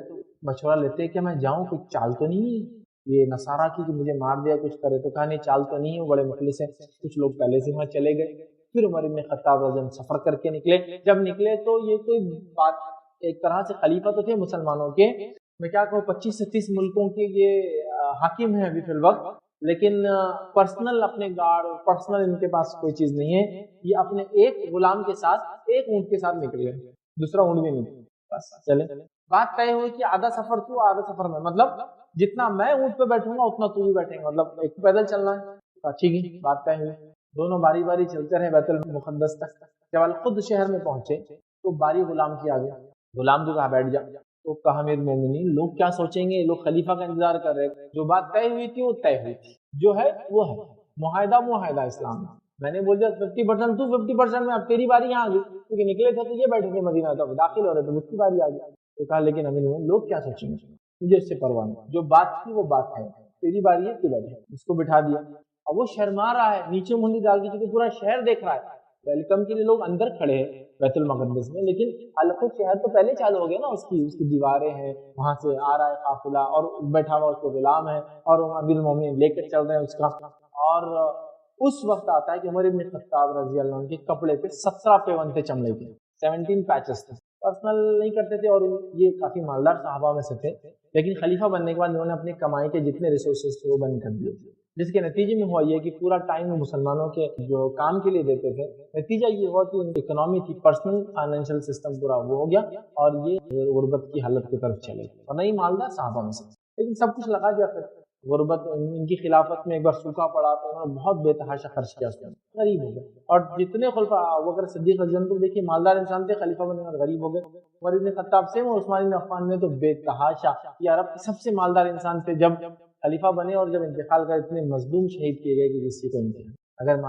Speaker 1: مشورہ لیتے ہیں کہ میں جاؤں، کوئی چال تو نہیں ہے یہ نصارہ کی کہ مجھے مار دیا کچھ کرے، تو کہا نہیں چال تو نہیں ہے، وہ بڑے مخلص ہیں، کچھ لوگ پہلے سے وہاں چلے گئے۔ پھر عمر بن خطاب رضی اللہ عنہ سفر کر کے نکلے، جب نکلے تو یہ کوئی بات، ایک طرح سے خلیفہ تو تھے مسلمانوں کے، میں کیا کہوں 25 سے 30 ملکوں کے یہ حاکم ہیں ابھی فی الوقت، لیکن پرسنل اپنے گارڈ، پرسنل ان کے پاس کوئی چیز نہیں ہے، یہ اپنے ایک غلام کے ساتھ، ایک اونٹ کے ساتھ نکل گئے، دوسرا اونٹ بھی نہیں، بس چلے۔ بات طے ہوئی کہ آدھا سفر تو آدھا سفر میں، مطلب جتنا میں اونٹ پہ بیٹھوں گا اتنا تو بھی بیٹھیں گا، مطلب ایک پیدل چلنا ہے، ٹھیک ہے، بات طے ہوئی، دونوں باری باری چلتے رہے بیت المقدس تک۔ جب الخد شہر میں پہنچے تو باری غلام کی آ گیا، غلام کو کہا بیٹھ جا، تو کہا امیر المومنین لوگ کیا سوچیں گے، لوگ خلیفہ کا انتظار کر رہے ہیں، جو بات طے ہوئی تھی وہ طے ہوئی، جو ہے وہ ہے، معاہدہ اسلام میں نے بول دیا 50% تو 50% میں، اب تیری باری یہاں آ گئی، کیونکہ نکلے تھے تو یہ بیٹھے تھے مدینہ، تب داخل ہو رہے تو مجھ کی باری آ گئی، تو کہا لیکن امیر المومنین لوگ کیا سوچیں گے، مجھے اس سے پرواہ نہیں، جو بات تھی وہ بات ہے، تیری باری ہے تو بیٹھے، اس کو بٹھا دیا، اور وہ شرما رہا ہے، نیچے منڈی ڈال کے، کیونکہ پورا شہر دیکھ رہا ہے، ویلکم کے لیے لوگ اندر کھڑے ہیں بیت المقدس میں، لیکن الخد شہر تو پہلے چالو ہو گیا نا، اس کی دیواریں ہیں، وہاں سے آ رہا ہے قافلہ، اور بیٹھا ہوا اس کو غلام ہے، اور امیر المومنین لے کر چل رہے ہیں اس کا، اور اس وقت آتا ہے کہ عمر بن خطاب رضی اللہ عنہ کے کپڑے پہ 17 پیون تھے چمڑے کے، 17 پیچز تھے، پرسنل نہیں کرتے تھے، اور یہ کافی مالدار صحابہ میں سے تھے، لیکن خلیفہ بننے کے بعد انہوں نے اپنی کمائی کے جتنے ریسورسز تھے وہ بند کر دیے، جس کے نتیجے میں ہوا یہ کہ پورا ٹائم مسلمانوں کے جو کام کے لیے دیتے تھے، نتیجہ یہ ہوا کہ ان کی اکنامی تھی، پرسنل فائنینشیل سسٹم پورا وہ ہو گیا، اور یہ غربت کی حالت کی طرف چلے گئے، اور نہیں مالدار صحابہ میں سے، لیکن سب کچھ لگا دیا، پھر غربت ان کی خلافت میں ایک بار سوکھا پڑا تو انہوں نے بہت بے تحاشا خرچ کیا، اس میں غریب ہو گئے، اور جتنے خلفاء ابوبکر صدیق رضی اللہ عنہ دیکھیے مالدار انسان تھے، خلیفہ بننے میں غریب ہو گئے، عمر بن خطاب سے اور عثمان بن عفان میں تو بے تحاشا، یہ عرب کے سب سے مالدار انسان تھے، جب خلیفہ بنے اور جب انتقال کر اتنے مظلوم شہید کیے گئے کہ کسی کو انتہا، اگر